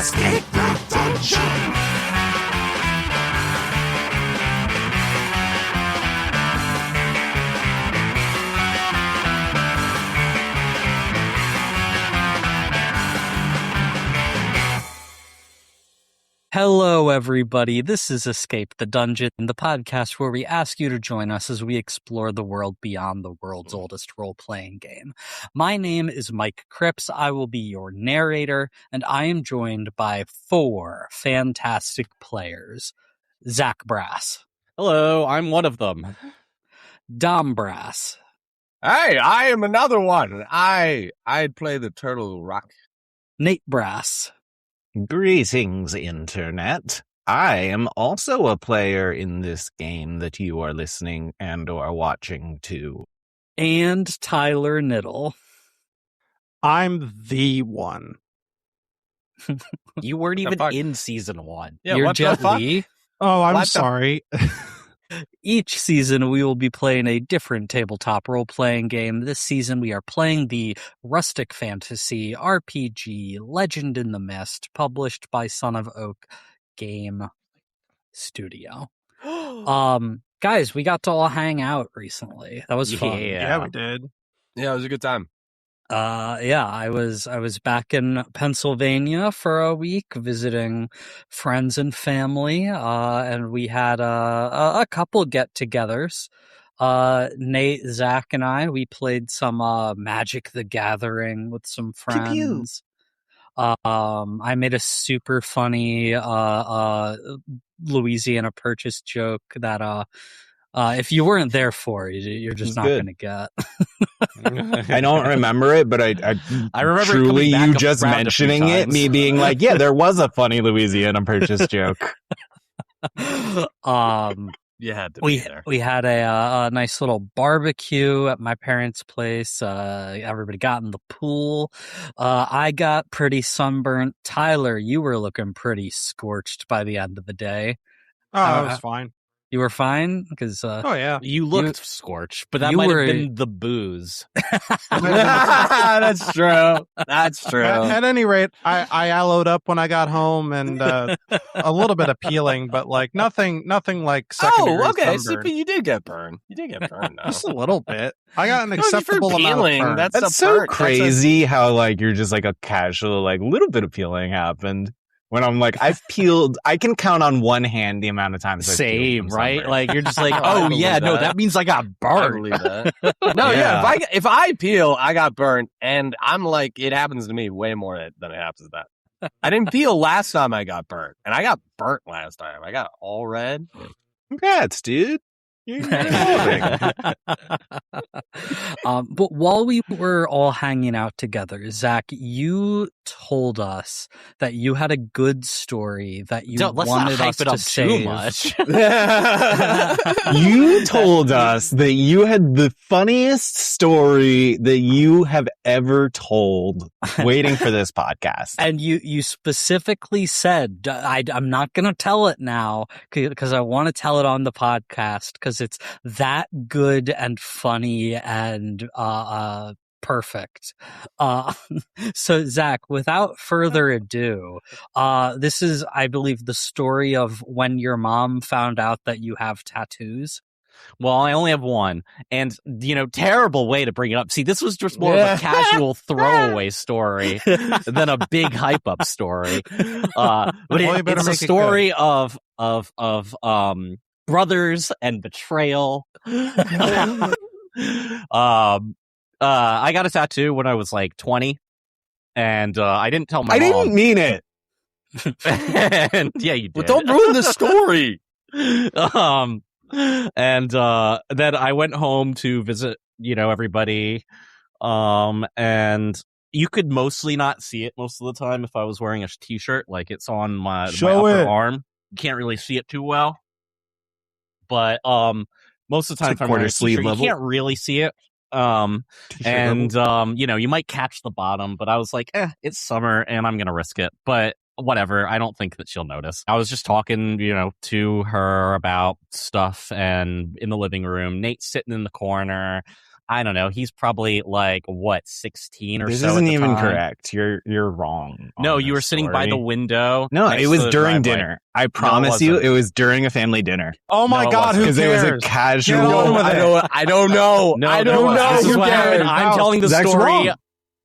Escape the dungeon! Hello, everybody. This is Escape the Dungeon, the podcast where we ask you to join us as we explore the world beyond the world's oldest role-playing game. My name is Mike Cripps. I will be your narrator, and I am joined by 4 fantastic players. Zach Brass. Hello, I'm one of them. Dom Brass. Hey, I am another one. I'd play the Turtle Rock. Nate Brass. Greetings, Internet. I am also a player in this game that you are listening and or watching to. And Tyler Niddle. I'm the one. You weren't even in season 1. Yeah, You're what the Jet fuck? Li. Oh, I'm What the- sorry. Each season, we will be playing a different tabletop role-playing game. This season, we are playing the Rustic Fantasy RPG Legend in the Mist, published by Son of Oak Game Studio. Guys, we got to all hang out recently. That was fun. Yeah, we did. Yeah, it was a good time. I was back in Pennsylvania for a week visiting friends and family, and we had a couple get-togethers. Nate, Zach, and we played some Magic the Gathering with some friends. I made a super funny Louisiana Purchase joke that if you weren't there for, you're just not going to get. I don't remember it, but I remember truly it coming back you just around a few mentioning it, times. me being like, yeah, there was a funny Louisiana Purchase joke. You had to be there. We had a nice little barbecue at my parents' place. Everybody got in the pool. I got pretty sunburnt. Tyler, you were looking pretty scorched by the end of the day. Oh, that was fine. You were fine? Because Oh, yeah. You looked scorched, but that you might were- have been the booze. That's true. That's true. At any rate, I yellowed up when I got home and a little bit of peeling, but like nothing like secondary Oh, okay. sunburn. See, you did get burned. You did get burned, though. Just a little bit. I got an No, if you're acceptable amount of peeling, burn. that's That's a so burnt. crazy how like you're just like a casual, like little bit of peeling happened. When I'm like, I've peeled, I can count on one hand the amount of times I've peeled Same, from right? sunburn. Like you're just like, I oh believe yeah, no, that. that means I got I burned. believe that. No, yeah. If I peel, I got burnt, and I'm like, it happens to me way more than it happens to that. I didn't peel last time I got burnt, and I got burnt last time. I got all red. Congrats, dude. You're evolving. But while we were all hanging out together, Zach, you told us that you had a good story that you Let's not wanted hype us it to up save. too much. You told us that you had the funniest story that you have ever told waiting for this podcast. And you specifically said, I'm not going to tell it now because I want to tell it on the podcast because it's that good and funny and perfect. So Zach, without further ado, this is, I believe, the story of when your mom found out that you have tattoos. Well, I only have one, and terrible way to bring it up. See, this was just more of a casual throwaway story than a big hype up story. But you better it's a make it story of brothers and betrayal. I got a tattoo when I was like 20, and I didn't tell my I mom. didn't mean it. And, yeah, you But did. don't ruin the story. And then I went home to visit, everybody. And you could mostly not see it most of the time if I was wearing a t-shirt, like it's on my Show upper it. arm. You can't really see it too well. But most of the time, It's if I'm quarter wearing a sleeve t-shirt, level. you can't really see it. And you might catch the bottom, but I was like, it's summer and I'm gonna risk it. But whatever, I don't think that she'll notice. I was just talking, to her about stuff and in the living room. Nate's sitting in the corner. I don't know. He's probably like, what, 16 or This so at isn't the even time? correct. You're wrong. No, on you were this sitting by the story. window. No, next it to was the during driveway. dinner. I promise you, wasn't. it was during a family dinner. Oh my No, it God, who Because it was a cares? casual. Get on with it. I don't know. No, I there don't was. know. This is Who what cares? happened. I'm No. telling the Zach's story. wrong.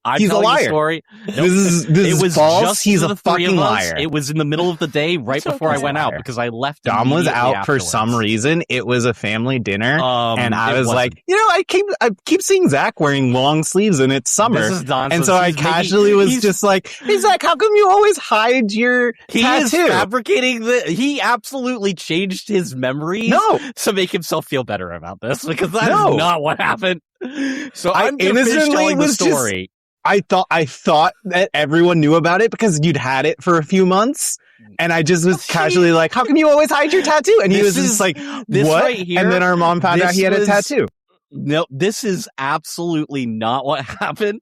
I'm He's a telling liar. the story. This is it was false. just He's to a the three fucking of us. liar. It was in the middle of the day, right before I He's a went out, liar. because I left. Dom was immediately out for some afterwards. reason. It was a family dinner, and I it was wasn't. like, I keep seeing Zach wearing long sleeves, and it's summer. This is nonsense. And so I He's making- casually was he's- just like, "Hey Zach, how come you always hide your He tattoo?" is fabricating he absolutely changed his memories No, to make himself feel better about this, because that is No. not what happened. So I I'm gonna finish innocently telling the was just- story. I thought that everyone knew about it because you'd had it for a few months, and I just was casually like, "How come you always hide your tattoo?" And he was just like, this "What?" right here, And then our mom found out this he had a was- tattoo. No, this is absolutely not what happened.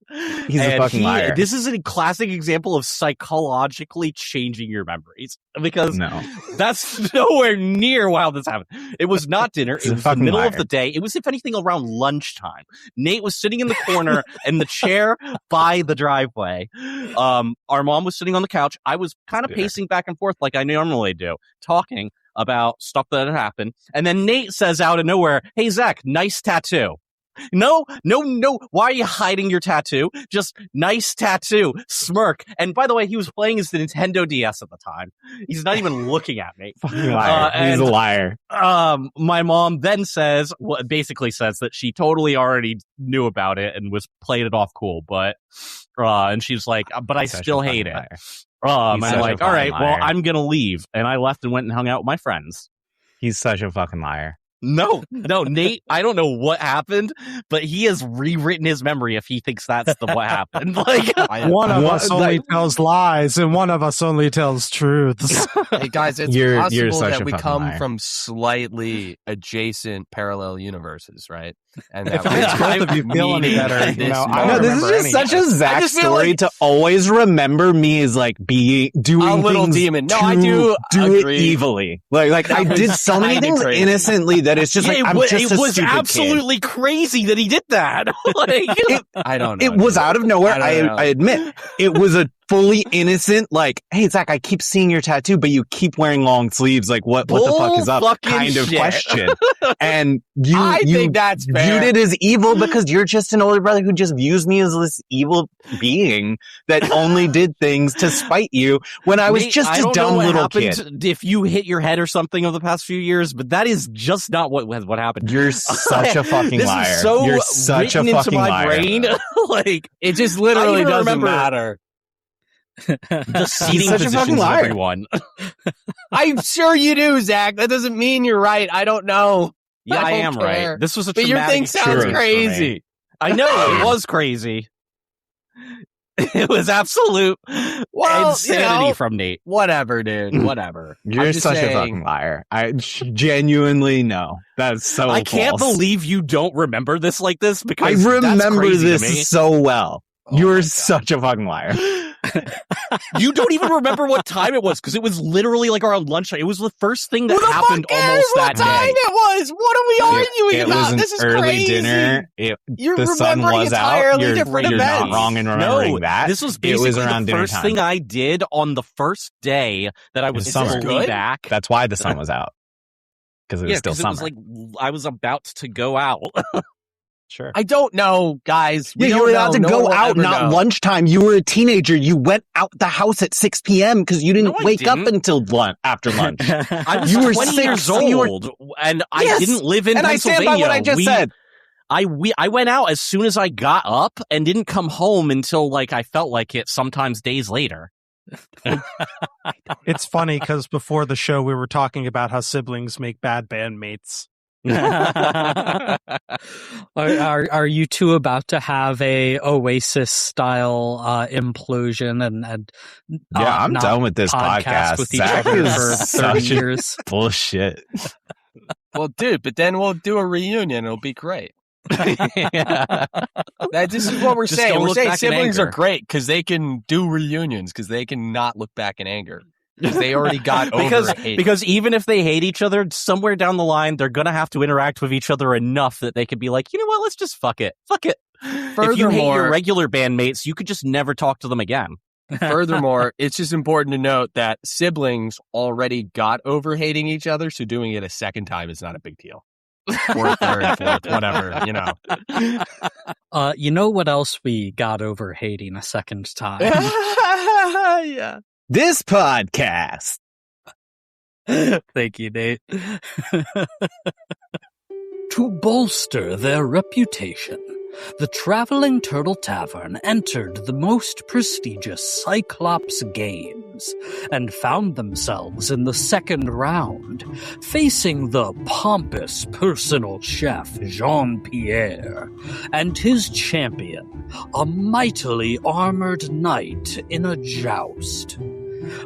He's a And fucking liar. This is a classic example of psychologically changing your memories, because No, that's nowhere near how this happened. It was not dinner. He's It a was the fucking middle of liar. the day. It was, if anything, around lunchtime. Nate was sitting in the corner in the chair by the driveway. Our mom was sitting on the couch. I was kind of Dinner. pacing back and forth like I normally do, talking about stuff that had happened. And then Nate says out of nowhere, "Hey, Zach, nice tattoo." No. Why are you hiding your tattoo? Just nice tattoo. Smirk. And by the way, he was playing his Nintendo DS at the time. He's not even looking at me. fucking liar. He's and- a liar. My mom then basically says that she totally already knew about it and was playing it off cool, but and she's like, but I Such a still fucking hate it. liar. I'm He's such a like, all fucking right, well, liar. I'm gonna leave, and I left and went and hung out with my friends. He's such a fucking liar. No, Nate, I don't know what happened, but he has rewritten his memory if he thinks that's what happened. Like, One of What- us only tells lies, and one of us only tells truths. Hey guys, it's You're possible such that a we fucking come liar. from slightly adjacent parallel universes, right? And If that it makes we- both of you feel any meaning better, that you know, this I No, don't this is remember just any such of a it. Zach just feel story like- to always remember me as like doing A little things demon. No, to I do it agree. evilly. Like I That did was so many kinda things crazy. innocently that it's just yeah, like it I'm was, just it a was stupid kid. absolutely crazy that he did that. Like, I don't know. It was dude. out of nowhere. I don't know. I admit it was a fully innocent. Like, hey Zach, I keep seeing your tattoo, but you keep wearing long sleeves. Like, what the fuck is up? Bull-fucking Kind of shit. question. And you I think that's fair. viewed it as evil because you're just an older brother who just views me as this evil being that only did things to spite you when I was Nate, just I a don't know dumb what little happened kid. if you hit your head or something over the past few years, but that is just not what happened. You're such a fucking This liar. is so You're such a written into fucking my liar. brain. Like, It just I literally even doesn't remember- matter. the seating such a positions fucking of liar. everyone. I'm sure you do, Zach. That doesn't mean you're right. I don't know. Yeah, I don't am care. right. This was a But your traumatic thing sounds experience for me. crazy. I know it was crazy. It was absolute Well, insanity you know, from Nate. whatever, dude. Whatever. You're I'm just such saying, a fucking liar. I genuinely know. That's so I can't false. believe you don't remember this like this, I because that's remember crazy to me. this so well. Oh my You're God. such a fucking liar. You don't even remember what time it was, because it was literally like around lunchtime. It was the first thing that Who the happened fuck cares almost what that time day. it was? What are we arguing It was about? an This is early crazy. dinner. You're The sun remembering was out. entirely You're, different you're events. not wrong in remembering No, that. this was It basically was around the dinner first time. thing I did on the first day that I was Is this fully good? back. That's why the sun was out. Because it was Yeah, still because it summer. was like I was about to go out. Sure. I don't know, guys. We Yeah, you don't were allowed to know. No one go will out, ever not know. lunchtime. You were a teenager. You went out the house at 6 p.m. because you didn't No, I wake up didn't. until after lunch. I was You were 20 years 6. You were- old, and I Yes, didn't live in and I stand Pennsylvania. by what I just said. I went out as soon as I got up and didn't come home until like I felt like it. Sometimes days later. It's funny because before the show we were talking about how siblings make bad bandmates. Are you two about to have a Oasis style implosion and Yeah, I'm not done with this podcast. with each Zach other is for 30 such a- years? Bullshit. Well, dude, but then we'll do a reunion. It'll be great. This is what we're Just saying. don't We're look saying back in siblings are anger. great because they can do reunions because they can not look back in anger. Because they already got over hate. Because even if they hate each other, somewhere down the line, they're going to have to interact with each other enough that they could be like, you know what, let's just fuck it. Fuck it. If you hate your regular bandmates, you could just never talk to them again. Furthermore, it's just important to note that siblings already got over hating each other, so doing it a second time is not a big deal. Or third, fourth, whatever, you know. You know what else we got over hating a second time? Yeah. This podcast. Thank you, Nate. To bolster their reputation, the Traveling Turtle Tavern entered the most prestigious Cyclops Games and found themselves in the second round, facing the pompous personal chef Jean-Pierre and his champion, a mightily armored knight in a joust.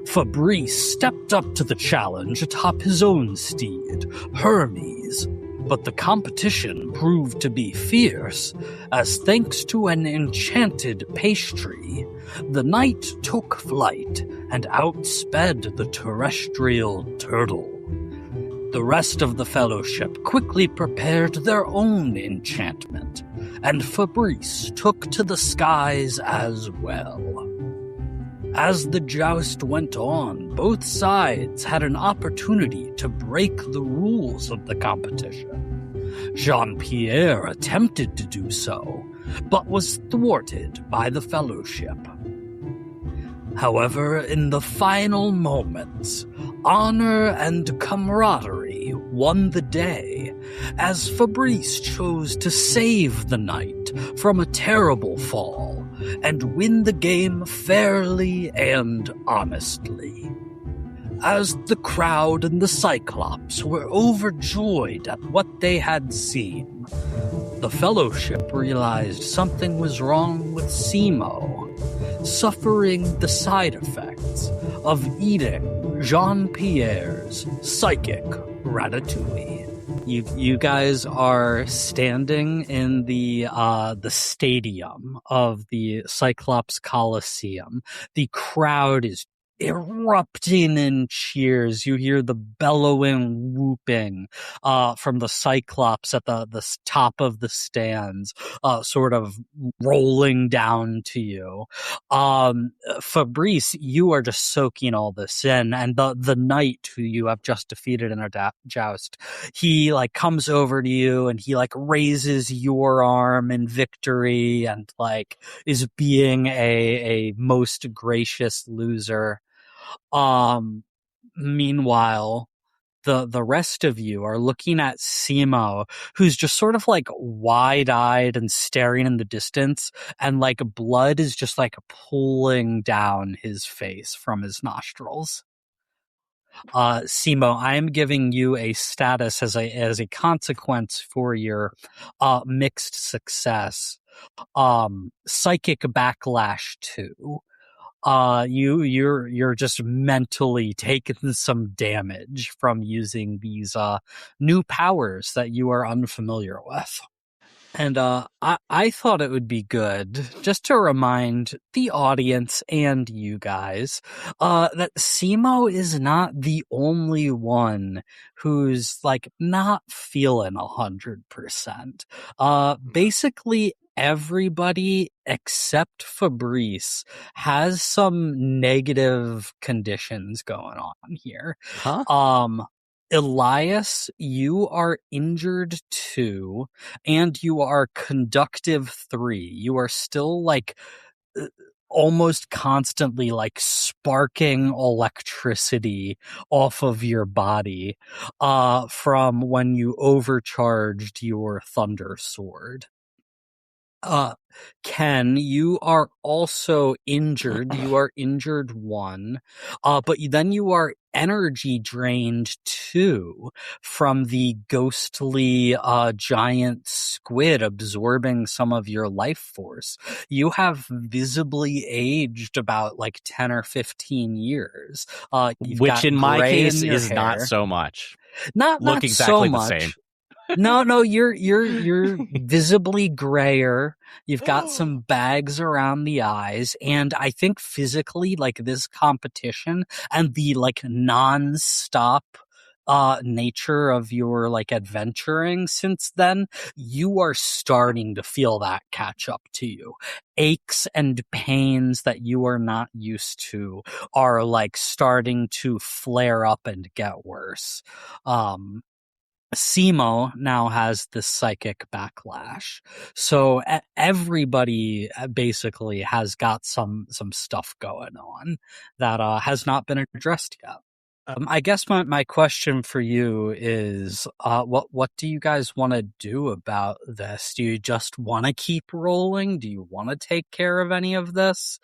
Fabrice stepped up to the challenge atop his own steed, Hermes, but the competition proved to be fierce, as thanks to an enchanted pastry, the knight took flight and outsped the terrestrial turtle. The rest of the fellowship quickly prepared their own enchantment, and Fabrice took to the skies as well. As the joust went on, both sides had an opportunity to break the rules of the competition. Jean-Pierre attempted to do so, but was thwarted by the fellowship. However, in the final moments, honor and camaraderie won the day, as Fabrice chose to save the knight from a terrible fall and win the game fairly and honestly. As the crowd and the Cyclops were overjoyed at what they had seen, the Fellowship realized something was wrong with Simo, suffering the side effects of eating Jean-Pierre's psychic ratatouille. You guys are standing in the stadium of the Cyclops Coliseum. The crowd is erupting in cheers. You hear the bellowing whooping from the Cyclops at the top of the stands, sort of rolling down to you. Fabrice, you are just soaking all this in, and the knight who you have just defeated in a joust, he like comes over to you and he like raises your arm in victory and like is being a most gracious loser. Meanwhile, the rest of you are looking at Simo, who's just sort of like wide-eyed and staring in the distance, and like blood is just like pooling down his face from his nostrils. Simo, I am giving you a status as a consequence for your mixed success. Psychic backlash 2. You're just mentally taking some damage from using these new powers that you are unfamiliar with. And I thought it would be good just to remind the audience and you guys that Simo is not the only one who's like not feeling 100%. Basically everybody except Fabrice has some negative conditions going on here. Elias, you are injured 2, and you are conductive 3. You are still like almost constantly like sparking electricity off of your body from when you overcharged your thunder sword. Ken, you are also injured. You are injured 1, but then you are energy drained 2 from the ghostly giant squid absorbing some of your life force. You have visibly aged about like 10 or 15 years. Which in my case is not so much. Not exactly so much. the same. No, you're visibly grayer. You've got some bags around the eyes, and I think physically, like this competition and the like non-stop nature of your like adventuring since then, you are starting to feel that catch up to you. Aches and pains that you are not used to are like starting to flare up and get worse. Simo now has the psychic backlash. So everybody basically has got some stuff going on that has not been addressed yet. I guess my question for you is, what do you guys want to do about this? Do you just want to keep rolling? Do you want to take care of any of this?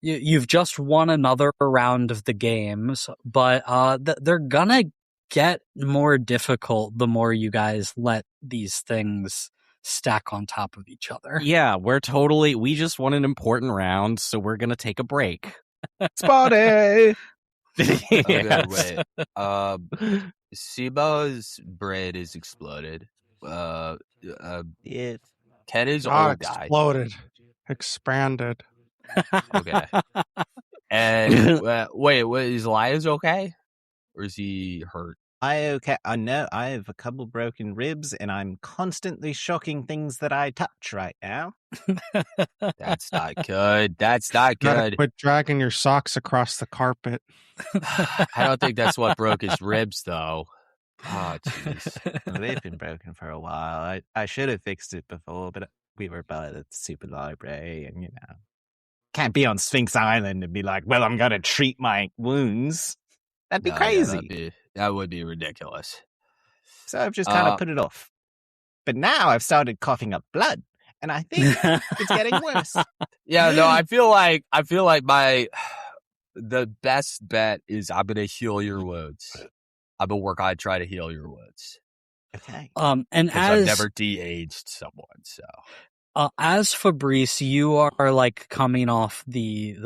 You've just won another round of the games, but they're gonna get more difficult the more you guys let these things stack on top of each other. Yeah, we just won an important round, so we're gonna take a break. Spotty! Okay, wait. Sibo's brain is exploded. Yes. Kenny's Not old guy. exploded. Expanded. Okay. And wait, is Elias okay? Or is he hurt? Okay. I know I have a couple broken ribs, and I'm constantly shocking things that I touch right now. That's not good. That's not Gotta good. quit dragging your socks across the carpet. I don't think that's what broke his ribs, though. Oh, jeez. Well, they've been broken for a while. I should have fixed it before, but we were by the super library, and can't be on Sphinx Island and be like, well, I'm gonna treat my wounds. That'd be No, crazy. Yeah, that would be ridiculous. So I've just kind of put it off. But now I've started coughing up blood, and I think it's getting worse. Yeah, no, I feel like the best bet is I'm gonna heal your wounds. I'm gonna try to heal your wounds. Okay. And I've never de-aged someone, so. As Fabrice, you are like coming off the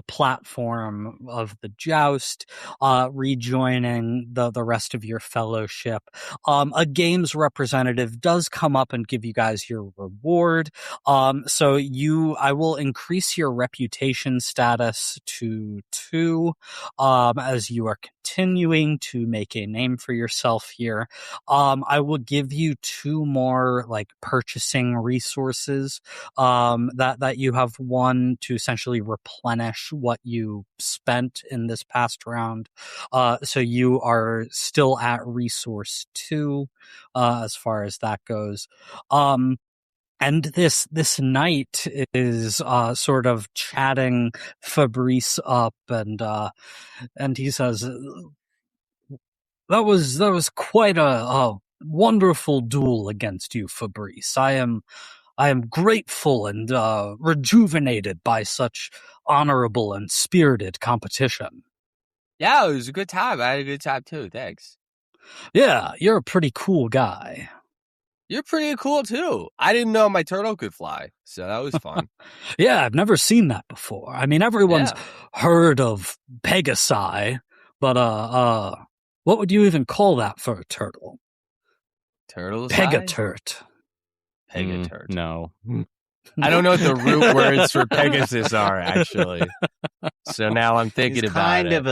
platform of the joust, rejoining the rest of your fellowship. A games representative does come up and give you guys your reward. So I will increase your reputation status to 2, as you are continuing to make a name for yourself here. I will give you 2 more like purchasing resources that you have won to essentially replenish what you spent in this past round. So you are still at resource 2 as far as that goes. And this knight is sort of chatting Fabrice up, and he says, that was quite a wonderful duel against you, Fabrice. I am grateful and rejuvenated by such honorable and spirited competition. Yeah, it was a good time. I had a good time too. Thanks. Yeah, you're a pretty cool guy. You're pretty cool too. I didn't know my turtle could fly, so that was fun. Yeah, I've never seen that before. I mean, everyone's heard of Pegasi, but what would you even call that for a turtle? Turtles? Pegaturt. Pegaturt. No. I don't know what the root words for Pegasus are, actually. So now I'm thinking It's about kind it. of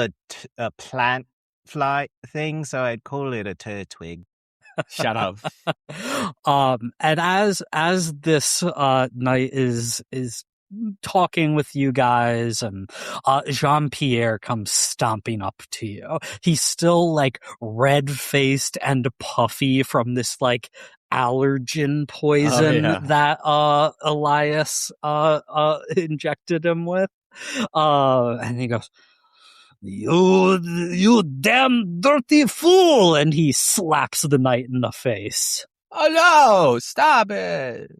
a plant fly thing, so I'd call it a turtwig. Shut up. And as this knight is talking with you guys, and Jean-Pierre comes stomping up to you. He's still like red-faced and puffy from this like allergen poison that Elias injected him with. And he goes, You damn dirty fool! And he slaps the knight in the face. Oh no! Stop it!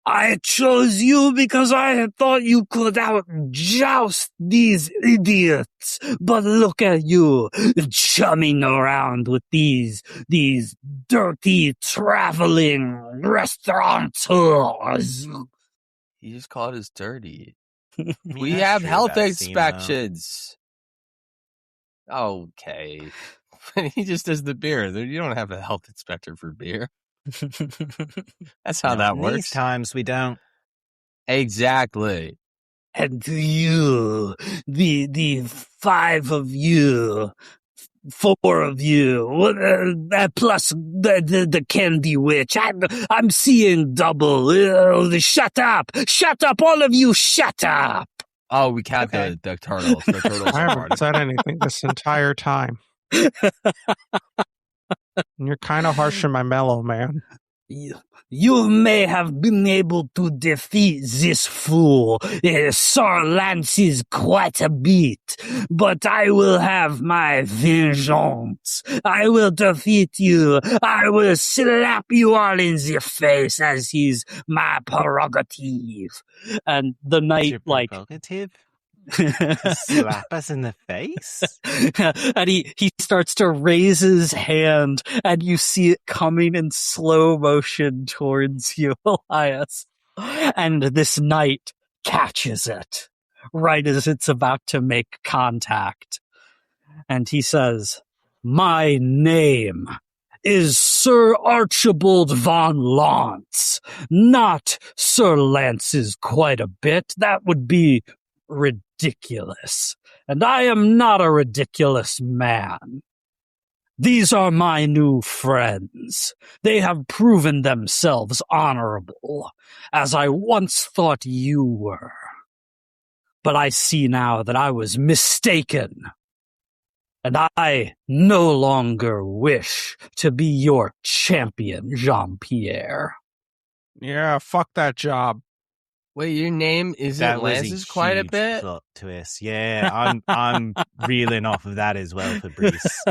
I chose you because I thought you could outjoust these idiots. But look at you, chumming around with these dirty traveling restaurateurs. He just called us dirty. I mean, We that's have true health about Simo. inspections. Okay. He just does the beer. You don't have a health inspector for beer. That's how that In works. These times we don't. Exactly. And you, the 5 of you, 4 of you, plus the Candy Witch. I'm seeing double. Shut up, all of you, shut up. Oh, we count Okay. the turtles. The turtles I are haven't part of it. said anything this entire time. You're kind of harsh on my mellow, man. You may have been able to defeat this fool, Sir Lances, quite a bit, but I will have my vengeance. I will defeat you. I will slap you all in the face as is my prerogative. And the Your knight, like, prerogative? Slap us in the face? and he starts to raise his hand, and you see it coming in slow motion towards you, Elias. And this knight catches it right as it's about to make contact. And he says, "My name is Sir Archibald von Lance, not Sir Lance's quite a bit. That would be ridiculous. And I am not a ridiculous man. These are my new friends. They have proven themselves honorable, as I once thought you were. But I see now that I was mistaken. And I no longer wish to be your champion, Jean-Pierre." Yeah, fuck that job. Wait, your name isn't That was Lance's quite a huge bit? plot twist. Yeah, I'm reeling off of that as well, Fabrice.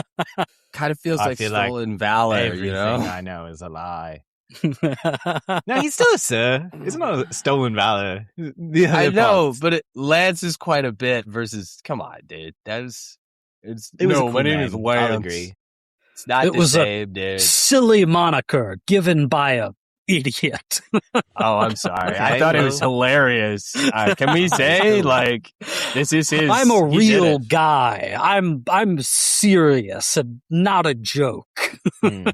Kind of feels I like feel like stolen valor, Everything you know? I know is a lie. No, he's still a sir. It's not a stolen valor. The I other know, parts. but Lance is quite a bit versus, come on, dude. It was a my name is Cumin, Lance. I'll agree. It's not It the was a same, dude. silly moniker given by a idiot. Oh, I'm sorry. I Okay, thought it was well. hilarious. Can we say, like, this is his... I'm a he did real it. guy. I'm serious and not a joke. Hmm.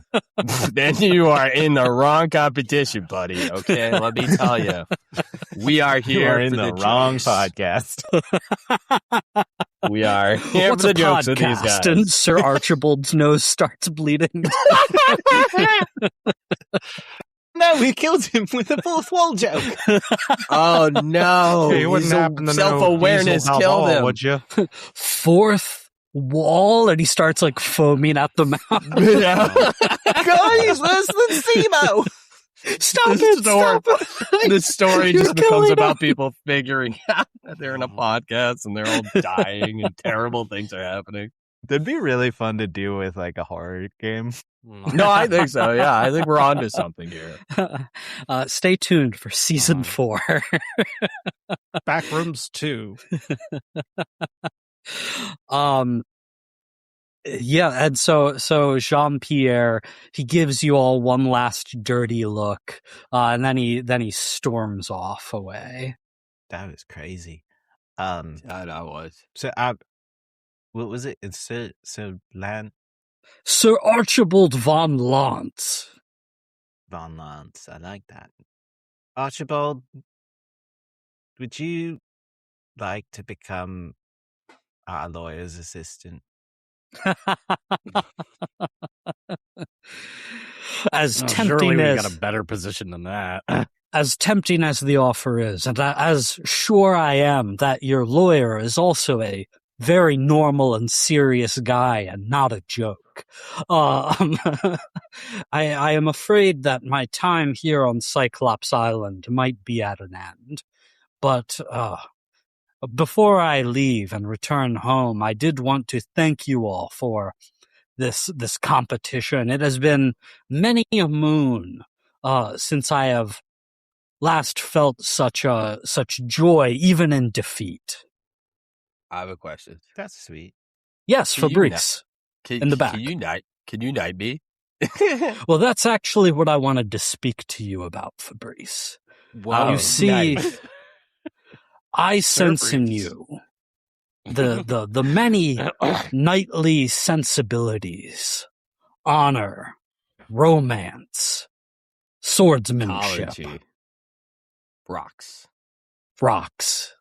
Then you are in the wrong competition, buddy. Okay, let me tell you. We are You here are in for the wrong jokes. podcast. We are here What's for a the jokes with these podcast? guys. And Sir Archibald's nose starts bleeding. No, we killed him with a fourth wall joke. Oh no! Yeah, you wouldn't His happen to know self-awareness Diesel killed Balboa, him. would you? Fourth wall, and he starts like foaming at the mouth. Guys, where's the SEMO? Stop This it! story- Stop it! The story You're just becomes killing about him. people figuring out that they're in a podcast and they're all dying and terrible things are happening. That'd be really fun to do with like a horror game. No, I think so. Yeah, I think we're onto something here. Stay tuned for season 4. Backrooms 2. Yeah, and so Jean-Pierre, he gives you all one last dirty look, and then he storms off away. That was crazy. I was. So what was it? It's so Sir Archibald von Lance. Von Lance. I like that. Archibald, would you like to become our lawyer's assistant? As Surely tempting we as got a better position than that. as tempting as the offer is, and as sure I am that your lawyer is also a very normal and serious guy and not a joke. I am afraid that my time here on Cyclops Island might be at an end. But before I leave and return home, I did want to thank you all for this competition. It has been many a moon since I have last felt such joy, even in defeat. I have a question. That's sweet. Yes, Can you Fabrice. In the back. Can you knight me? Well, that's actually what I wanted to speak to you about, Fabrice. Wow, you see, nice. I sense in Fabrice. you the many knightly sensibilities, honor, romance, swordsmanship, Ecology. Rocks. rocks.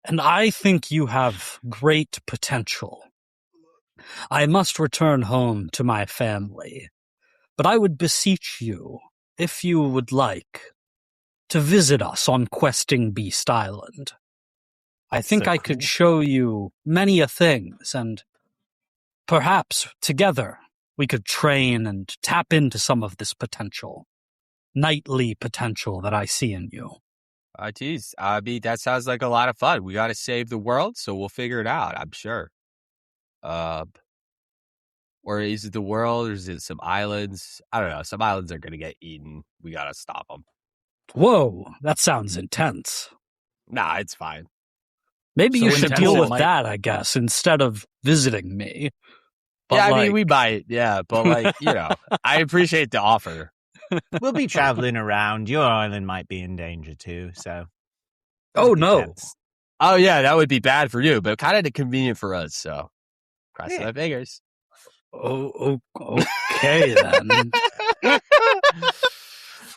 And I think you have great potential. I must return home to my family, but I would beseech you, if you would like, to visit us on Questing Beast Island. I think So I could cool. show you many a things, and perhaps together we could train and tap into some of this potential, knightly potential that I see in you. Geez. I mean, that sounds like a lot of fun. We got to save the world, so we'll figure it out, I'm sure. Or is it the world, or is it some islands? I don't know. Some islands are going to get eaten. We got to stop them. Whoa, that sounds intense. Nah, it's fine. Maybe So you should intense deal it with might- that, I guess, instead of visiting me. But Yeah, I like, mean, we might. Yeah, but like, I appreciate the offer. We'll be traveling around. Your island might be in danger too, so. oh no. Depends. Oh, yeah, that would be bad for you, but kind of convenient for us, so cross my fingers. Oh, okay then.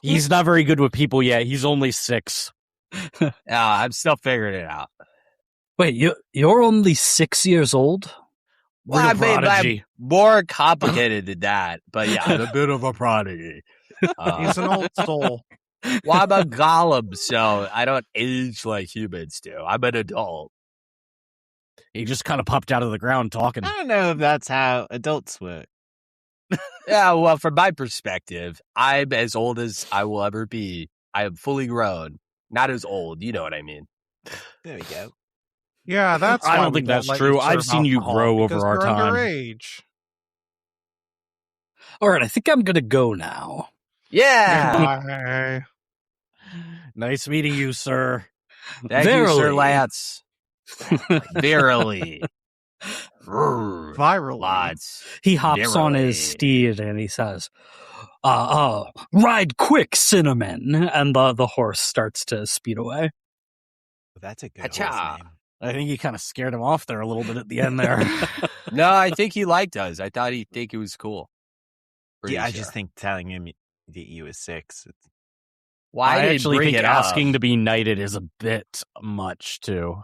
He's not very good with people yet. He's only 6. I'm still figuring it out. Wait, you're only 6 years old? Well, Real I mean, prodigy. I'm more complicated than that, but yeah, I'm a bit of a prodigy. He's an old soul. Well, I'm a golem, so I don't age like humans do. I'm an adult. He just kind of popped out of the ground talking. I don't know if that's how adults work. Yeah, well, from my perspective, I'm as old as I will ever be. I am fully grown. Not as old, you know what I mean. There we go. Yeah, that's. I why don't we think that's let true. you I've serve seen you alcohol, grow over because our you're time. underage. All right, I think I'm gonna go now. Yeah. Bye. Nice meeting you, sir. Thank you, Sir Verily. Lance. Verily. Viral. Lots. He hops on his Verily. steed and he says, ride quick, Cinnamon. And the horse starts to speed away. That's a good Acha. horse name. I think you kind of scared him off there a little bit at the end there. No, I think he liked us. I thought he'd think it was cool. Pretty Yeah, I sure. just think telling him that you were 6. Why I did actually bring think it up? asking to be knighted is a bit much, too.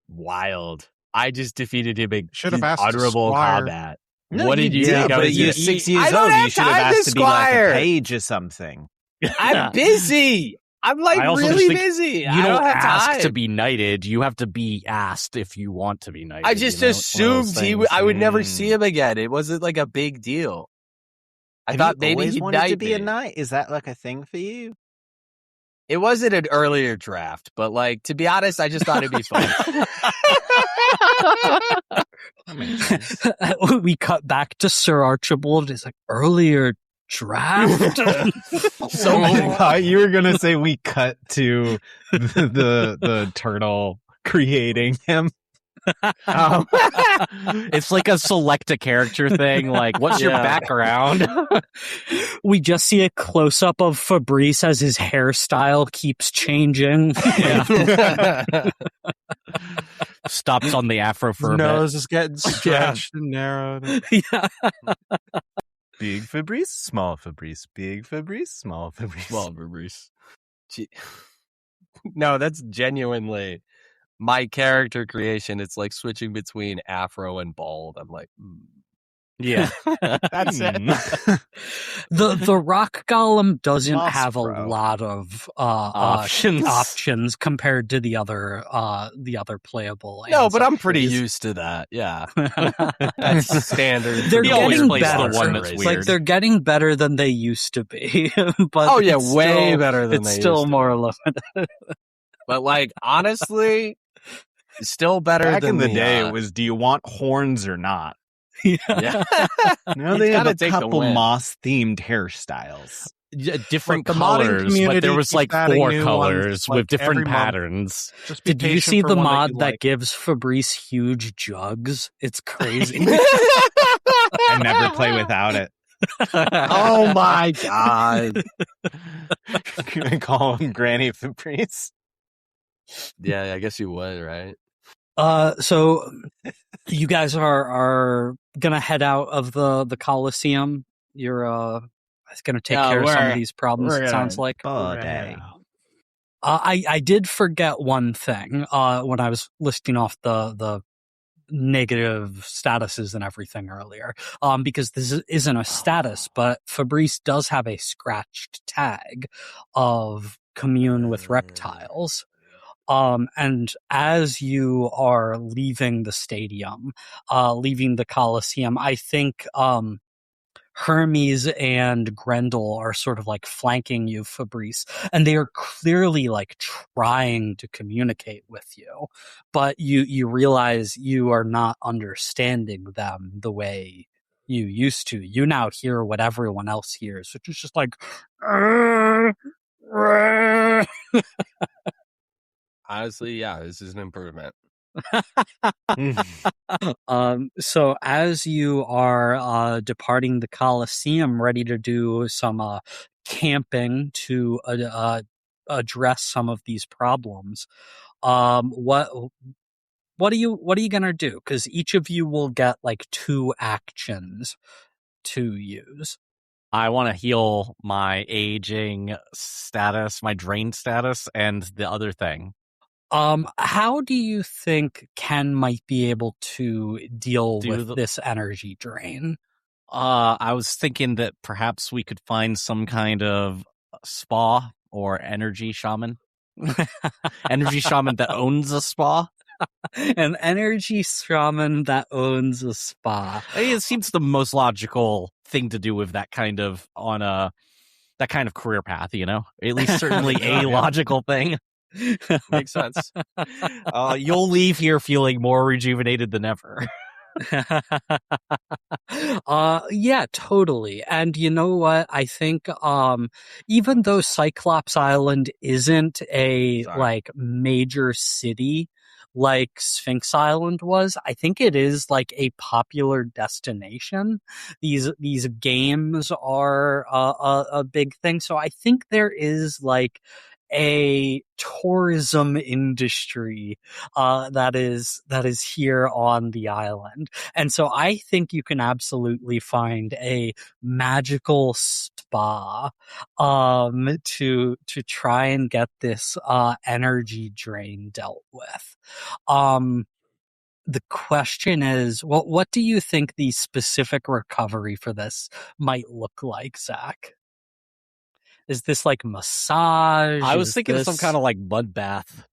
Wild. I just defeated him in Should have asked a honorable squire. combat. No, What did you did, think I but was you're gonna- 6 I years don't old. have You should have time to asked to be like squire. a page or something. I'm busy. I'm like I also really just think busy. You I don't have ask time. to be knighted. You have to be asked if you want to be knighted. I just you know? It's one of those assumed things. I would never Mm. see him again. It wasn't like a big deal. I Have thought you maybe always he'd wanted knight to be a me. knight? Is that like a thing for you? It wasn't an earlier draft, but like to be honest, I just thought it'd be fun. That makes sense. We cut back to Sir Archibald. He's like, earlier draft? So I thought you were gonna say we cut to the turtle creating him. It's like a select a character thing. Like, what's your Yeah. background? We just see a close-up of Fabrice as his hairstyle keeps changing. Stops on the afro for His a bit. nose is getting stretched and narrowed. Yeah. Big Fabrice, small Fabrice, big Fabrice, small Fabrice. Well, Bruce. No, that's genuinely my character creation. It's like switching between afro and bald. I'm like, Yeah. that's it. The rock golem doesn't Moss have a Bro. lot of Options. options compared to the other playable. No, but I'm pretty ancestries. used to that. Yeah, that's standard. They're He for always getting plays the better. one that's Like weird. they're getting better than they used to be. But Oh yeah, it's way still, better than It's they still used to. more limited. But like honestly, it's still better Back than in the day, uh, it was, do you want horns or not? Yeah. yeah. Now He's they have gotta a take the couple win. modding hairstyles. Different Look, the modding colors, but community there was keeps like adding 4 new ones, colors like, with different every month. patterns. Just be Did you patient see for the one mod you that like. gives Fabrice huge jugs? It's crazy. I never play without it. Oh my god. Can I call him Granny Fabrice? Yeah, I guess you would, right? So you guys are gonna head out of the Coliseum. You're gonna take care of some of these problems. It sounds like. Body. I did forget one thing when I was listing off the negative statuses and everything earlier. Because this isn't a status, but Fabrice does have a scratched tag of commune with reptiles. And as you are leaving the stadium, leaving the Coliseum, I think Hermes and Grendel are sort of like flanking you, Fabrice, and they are clearly like trying to communicate with you, but you realize you are not understanding them the way you used to. You now hear what everyone else hears, which is just like Honestly, yeah, this is an improvement. So as you are departing the Coliseum, ready to do some camping to address some of these problems, what are you gonna do? Because each of you will get like 2 actions to use. I want to heal my aging status, my drained status, and the other thing. How do you think Ken might be able to deal with this energy drain? I was thinking that perhaps we could find some kind of spa or energy shaman. Energy shaman that owns a spa. An energy shaman that owns a spa. I mean, it seems the most logical thing to do with that kind of that kind of career path, you know? At least certainly a logical thing. Makes sense. You'll leave here feeling more rejuvenated than ever. Yeah, totally. And you know what? I think even though Cyclops Island isn't a like major city like Sphinx Island was, I think it is like a popular destination. These games are a big thing. So I think there is like a tourism industry that is here on the island. And so I think you can absolutely find a magical spa to try and get this energy drain dealt with. The question is, what do you think the specific recovery for this might look like, Zach? Is this like massage? I was thinking of some kind of like mud bath.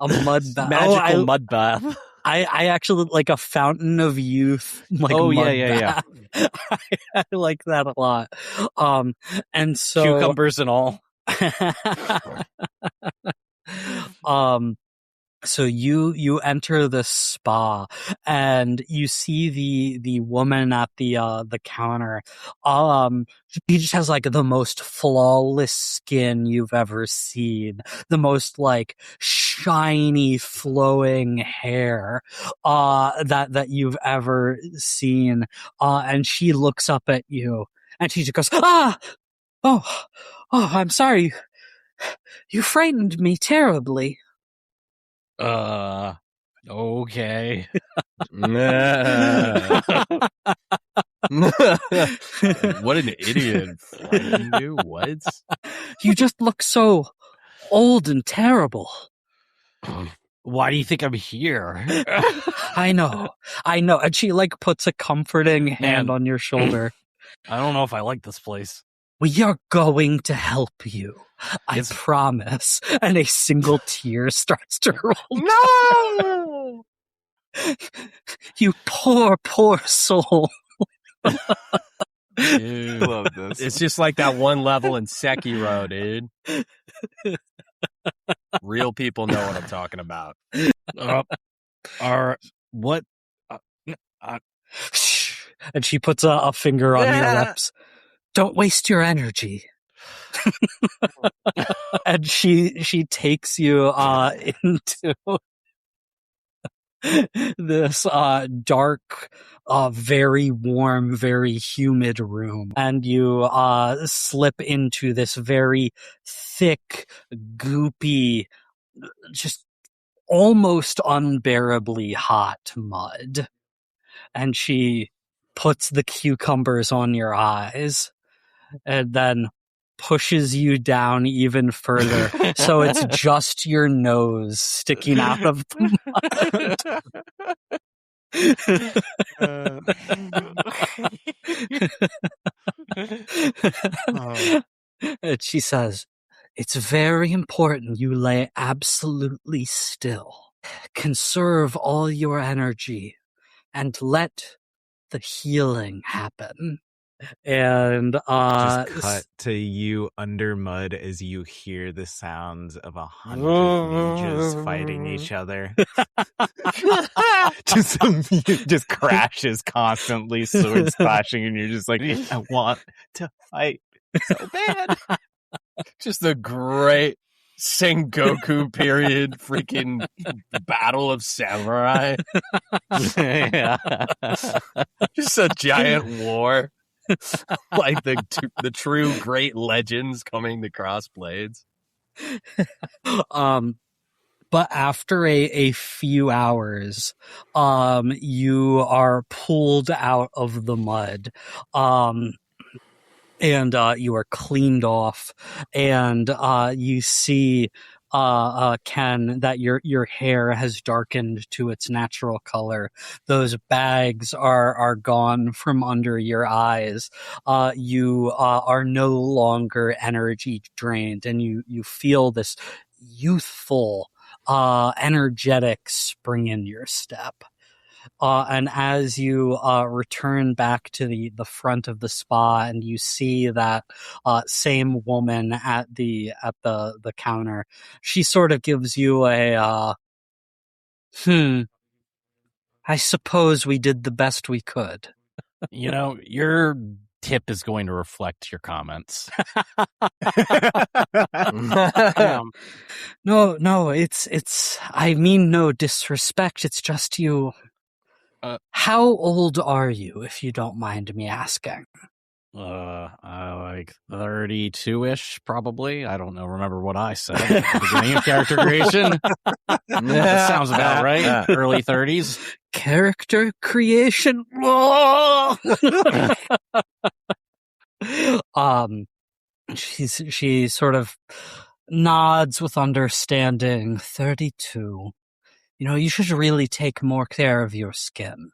A mud bath. Magical mud bath. I actually like a fountain of youth. Like mud bath. I like that a lot. And so cucumbers and all. So you enter the spa and you see the woman at the counter. She just has like the most flawless skin you've ever seen. The most like shiny flowing hair that you've ever seen. And she looks up at you and she just goes, oh, I'm sorry. You frightened me terribly. Okay. What an idiot. Frightened you? What? You just look so old and terrible. Why do you think I'm here? I know. And she like puts a comforting hand on your shoulder. I don't know if I like this place. We are going to help you. I promise. And a single tear starts to roll. No! You poor soul. Dude, love this. It's just like that one level in Sekiro, dude. Real people know what I'm talking about. What? And she puts a finger on your lips. Don't waste your energy. And she takes you into this dark, very warm, very humid room, and you slip into this very thick, goopy, just almost unbearably hot mud. And she puts the cucumbers on your eyes and then pushes you down even further. So it's just your nose sticking out of the mud. And she says, "It's very important you lay absolutely still. Conserve all your energy and let the healing happen." And Just cut to you under mud as you hear the sounds of 100 ninjas fighting each other. just crashes constantly, swords clashing, and you're just like, I want to fight so bad. Just a great Sengoku period freaking battle of samurai. Yeah. Just a giant war. Like the true great legends coming to cross blades. But after a few hours, you are pulled out of the mud, and you are cleaned off, and you see, Ken, that your hair has darkened to its natural color. Those bags are gone from under your eyes. You are no longer energy drained, and you feel this youthful, energetic spring in your step. And as you return back to the front of the spa, and you see that same woman at the counter, she sort of gives you a I suppose we did the best we could. Your tip is going to reflect your comments. No, it's I mean no disrespect, it's just you. How old are you, if you don't mind me asking? Like 32-ish, probably. I don't know. Remember what I said at the beginning of character creation? That sounds about right. Early 30s. Character creation. She sort of nods with understanding. 32. You should really take more care of your skin.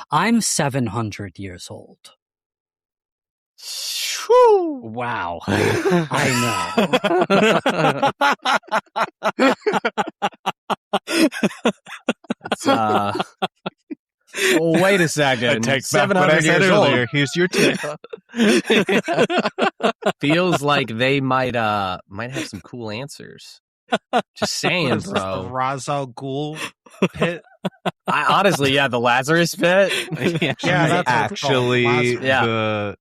I'm 700 years old. Wow. I know. Well, wait a second. I take back what I said earlier. Here's your tip. Feels like they might have some cool answers. Just saying, bro. Ra's al Ghul pit. Honestly, the Lazarus pit. Yeah, She's that's actually Lazarus.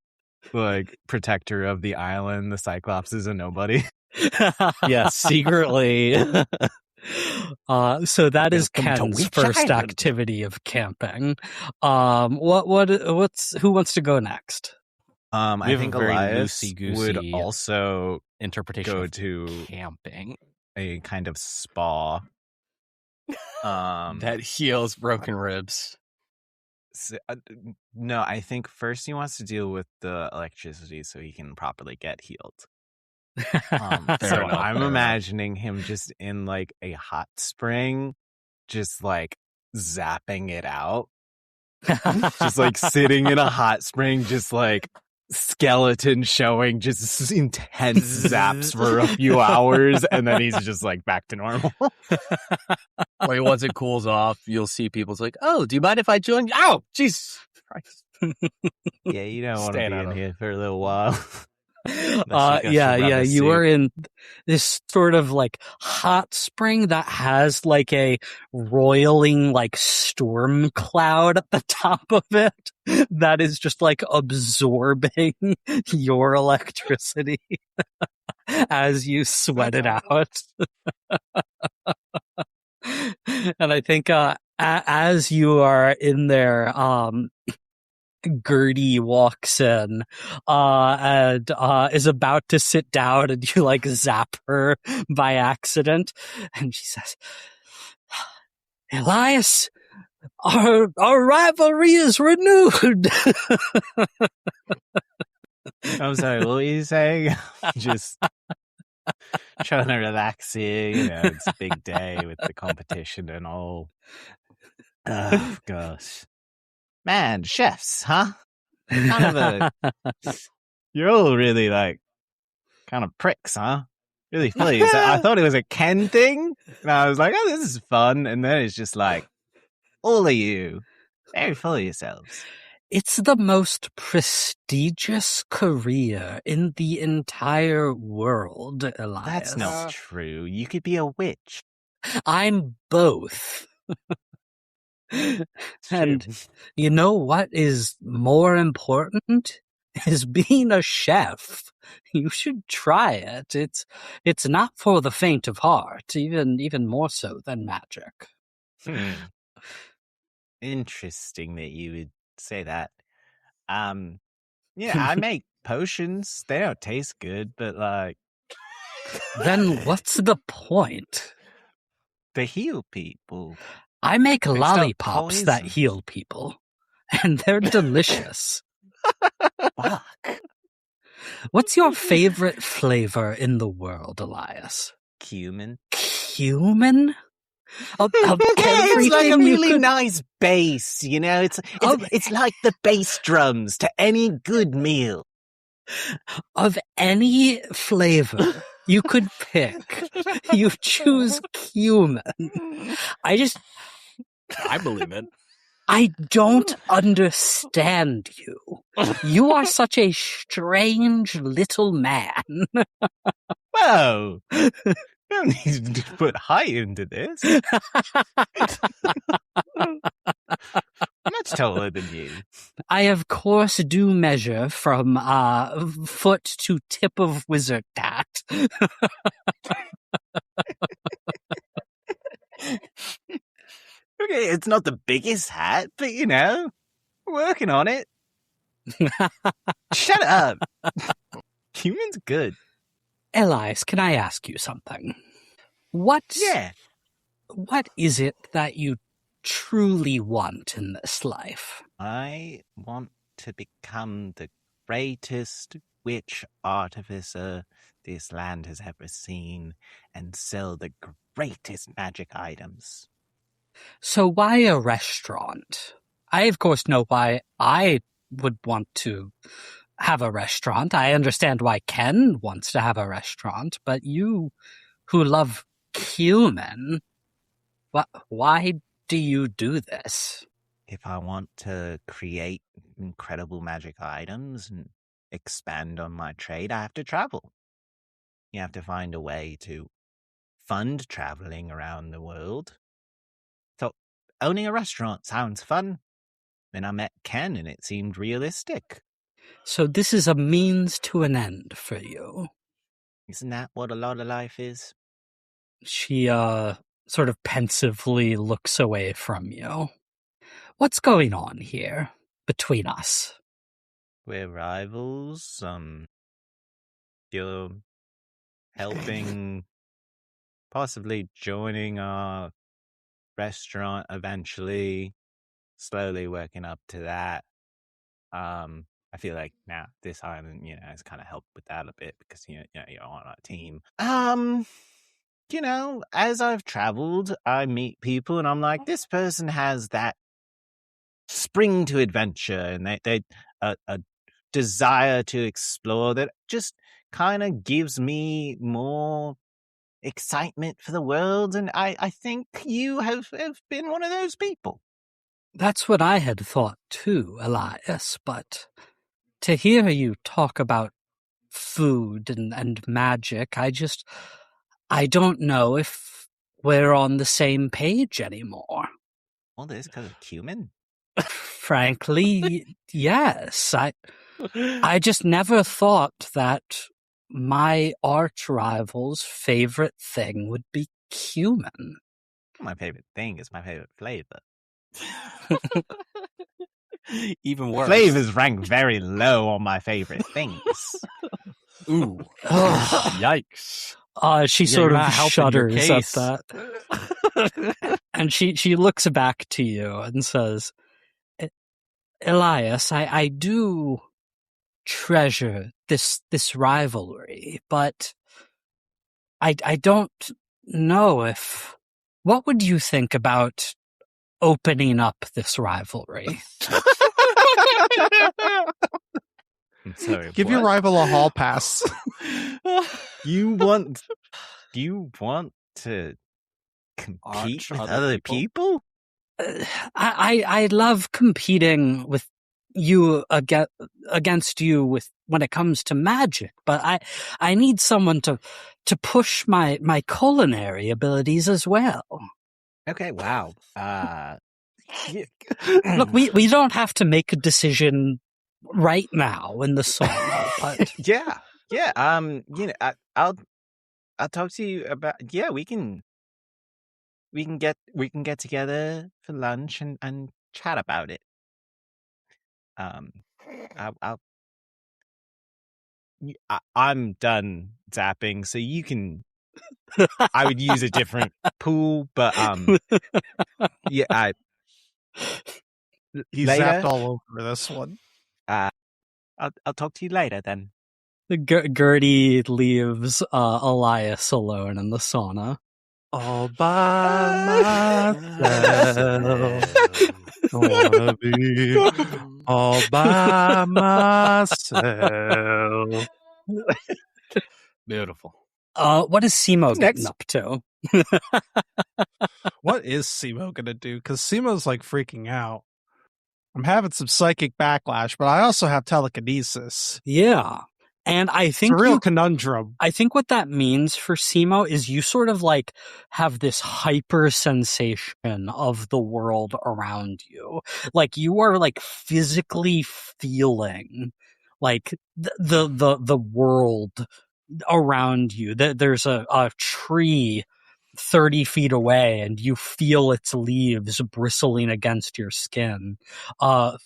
the protector of the island. The Cyclops is a nobody. Yeah, secretly. So that is Welcome to Ken's Witch first Island. activity of camping. Who wants to go next? I have think a very Elias would loosey-goosey also interpretation go of to camping. a kind of spa. That heals broken ribs. No, I think first he wants to deal with the electricity so he can properly get healed. So enough, I'm fair imagining him just in like a hot spring, just like zapping it out. Just like sitting in a hot spring, just like skeleton showing, just intense zaps for a few hours, and then he's just like back to normal. Or once it cools off, you'll see people's like, "Oh, do you mind if I join you?" Oh, Jesus Christ! Yeah, you don't want to Stand be out in of- here for a little while. You are in this sort of like hot spring that has like a roiling like storm cloud at the top of it that is just like absorbing your electricity as you sweat it out. And I think as you are in there, Gertie walks in and is about to sit down, and you like zap her by accident, and she says, Elias, our rivalry is renewed. I'm sorry, what were you saying? Just trying to relax here. You know, it's a big day with the competition and all. Oh, gosh. Man, chefs, huh? You're all really, like, kind of pricks, huh? Really funny. So I thought it was a Ken thing. And I was like, oh, this is fun. And then it's just like, all of you, very full of yourselves. It's the most prestigious career in the entire world, Elias. That's not true. You could be a witch. I'm both. And True. you know what is more important? Is being a chef. You should try it. It's not for the faint of heart, even more so than magic. Interesting that you would say that. Yeah, I make potions. They don't taste good, but like Then what's the point? they heal people. I make Mixed up lollipops that poison. heal people, and they're delicious. Fuck. What's your favorite flavor in the world, Elias? Cumin. Cumin? Of It's like a everything you really could... nice base, you know. It's like the bass drums to any good meal. Of any flavor you could pick, you choose cumin. I believe it. I don't understand you. You are such a strange little man. Whoa. You don't need to put height into this. I'm much taller than you. I, of course, do measure from foot to tip of wizard tat. Okay, it's not the biggest hat, but you know, we're working on it. Shut up. Cumin's good. Elias, can I ask you something? What is it that you truly want in this life? I want to become the greatest witch artificer this land has ever seen and sell the greatest magic items. So why a restaurant? I, of course, know why I would want to have a restaurant. I understand why Ken wants to have a restaurant, but you who love cumin, why do you do this? If I want to create incredible magic items and expand on my trade, I have to travel. You have to find a way to fund traveling around the world. So owning a restaurant sounds fun. Then I met Ken and it seemed realistic. So this is a means to an end for you. Isn't that what a lot of life is? She sort of pensively looks away from you. What's going on here between us? We're rivals. You're helping, possibly joining our restaurant eventually, slowly working up to that. I feel like now this island, has kind of helped with that a bit because you're on our team. As I've traveled, I meet people and I'm like, this person has that spring to adventure and they a desire to explore that just kind of gives me more excitement for the world, and I think you have been one of those people. That's what I had thought too, Elias, but to hear you talk about food and magic, I don't know if we're on the same page anymore. All this because of cumin? Frankly, yes. I just never thought that my arch rival's favorite thing would be cumin. My favorite thing is my favorite flavor. Even worse. Flavors rank very low on my favorite things. Ooh. Ugh. Yikes. She Yeah, sort you're of not helping your shudders at case. that. And she looks back to you and says, Elias, I do treasure this rivalry, but I don't know if... What would you think about opening up this rivalry? I'm sorry. Give your what? rival a hall pass. You want to compete Arch with other other people? I love competing with you against you when it comes to magic, but I need someone to push my culinary abilities as well. Okay, wow. Look, we don't have to make a decision right now in the sauna, but yeah. I'll talk to you about. Yeah, we can get together for lunch and chat about it. I'm done zapping, so you can. I would use a different pool, but yeah. He Later? zapped all over this one. I'll talk to you later then. Gertie leaves Elias alone in the sauna. All by myself. I wanna be all by myself. Beautiful. What is Simo getting Next. up to? What is Simo gonna do? Because Simo's like freaking out. I'm having some psychic backlash, but I also have telekinesis. Yeah. And I It's a think real conundrum. I think what that means for Simo is you sort of like have this hyper sensation of the world around you. Like you are like physically feeling like the world around you. There's a tree 30 feet away and you feel its leaves bristling against your skin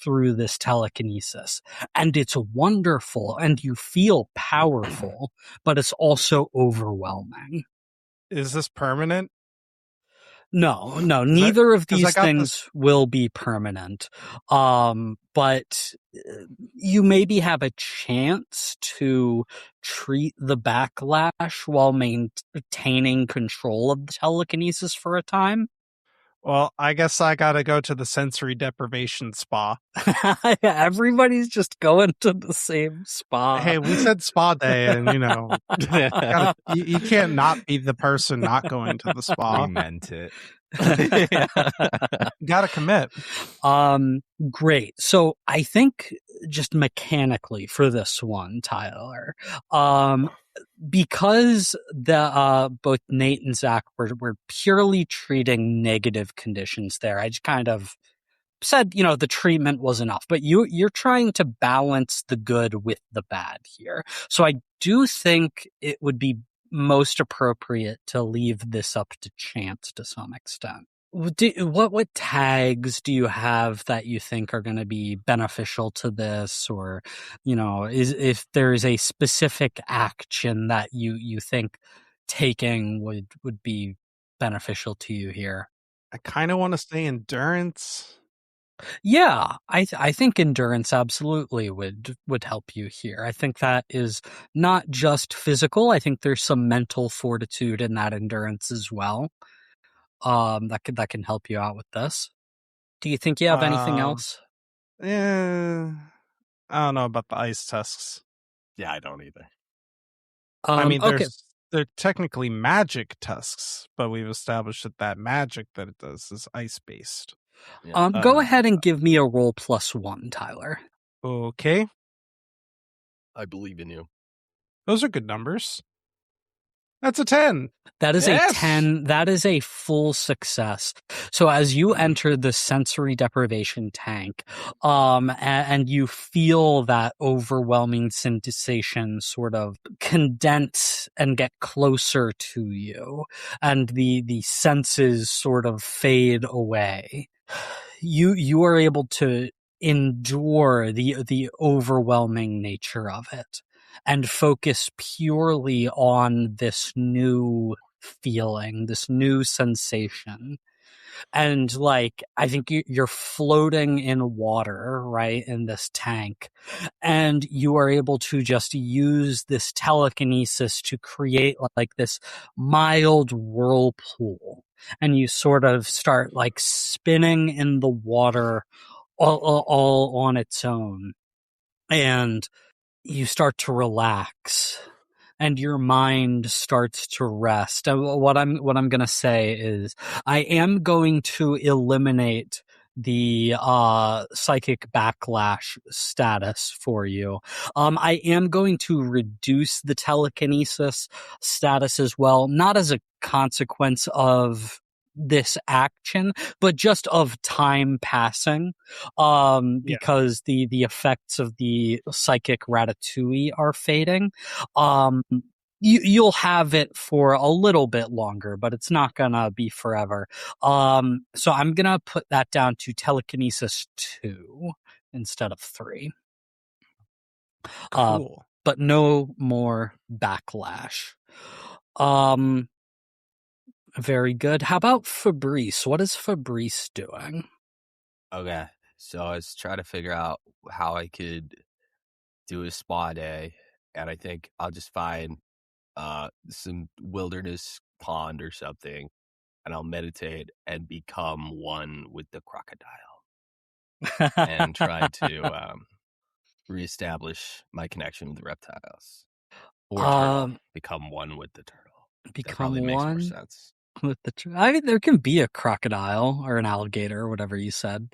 through this telekinesis. And it's wonderful and you feel powerful, but it's also overwhelming. Is this permanent? No, neither of 'cause I these got things will be permanent. But you maybe have a chance to treat the backlash while maintaining control of the telekinesis for a time. Well, I guess I gotta go to the sensory deprivation spa. Everybody's just going to the same spa. Hey, we said spa day, and you can't not be the person not going to the We spa. meant it. You gotta commit. Great. So I think just mechanically for this one, Tyler, because both Nate and Zach were purely treating negative conditions there, I just kind of said, the treatment was enough, but you're trying to balance the good with the bad here. So I do think it would be most appropriate to leave this up to chance to some extent. What tags do you have that you think are going to be beneficial to this, or if there is a specific action that you think taking would be beneficial to you here? I kind of want to say endurance. Yeah, I think endurance absolutely would help you here. I think that is not just physical. I think there's some mental fortitude in that endurance as well. That can help you out with this. Do you think you have anything else? Yeah, I don't know about the ice tusks. Yeah, I don't either. I mean, Okay. they're technically magic tusks, but we've established that magic that it does is ice based. Yeah. Go ahead and give me a roll +1, Tyler. Okay, I believe in you. those are good numbers. That's a 10. That is Yes! a 10. That is a full success. So as you enter the sensory deprivation tank, and you feel that overwhelming sensation sort of condense and get closer to you, and the senses sort of fade away, you are able to endure the overwhelming nature of it and focus purely on this new feeling, this new sensation. and like I think you're floating in water, right, in this tank, and you are able to just use this telekinesis to create like this mild whirlpool, and you sort of start like spinning in the water all on its own, and you start to relax and your mind starts to rest. What I'm going to say is I am going to eliminate the psychic backlash status for you. I am going to reduce the telekinesis status as well, not as a consequence of this action, but just of time passing, because the effects of the psychic ratatouille are fading. You'll have it for a little bit longer, but it's not gonna be forever. So I'm gonna put that down to telekinesis 2 instead of 3. Cool. But no more backlash. Very good. How about Fabrice? What is Fabrice doing? Okay, so I was trying to figure out how I could do a spa day, and I think I'll just find some wilderness pond or something, and I'll meditate and become one with the crocodile and try to reestablish my connection with the reptiles. Or turtle. Become one with the turtle. That probably makes more sense. With the I mean, there can be a crocodile or an alligator or whatever you said.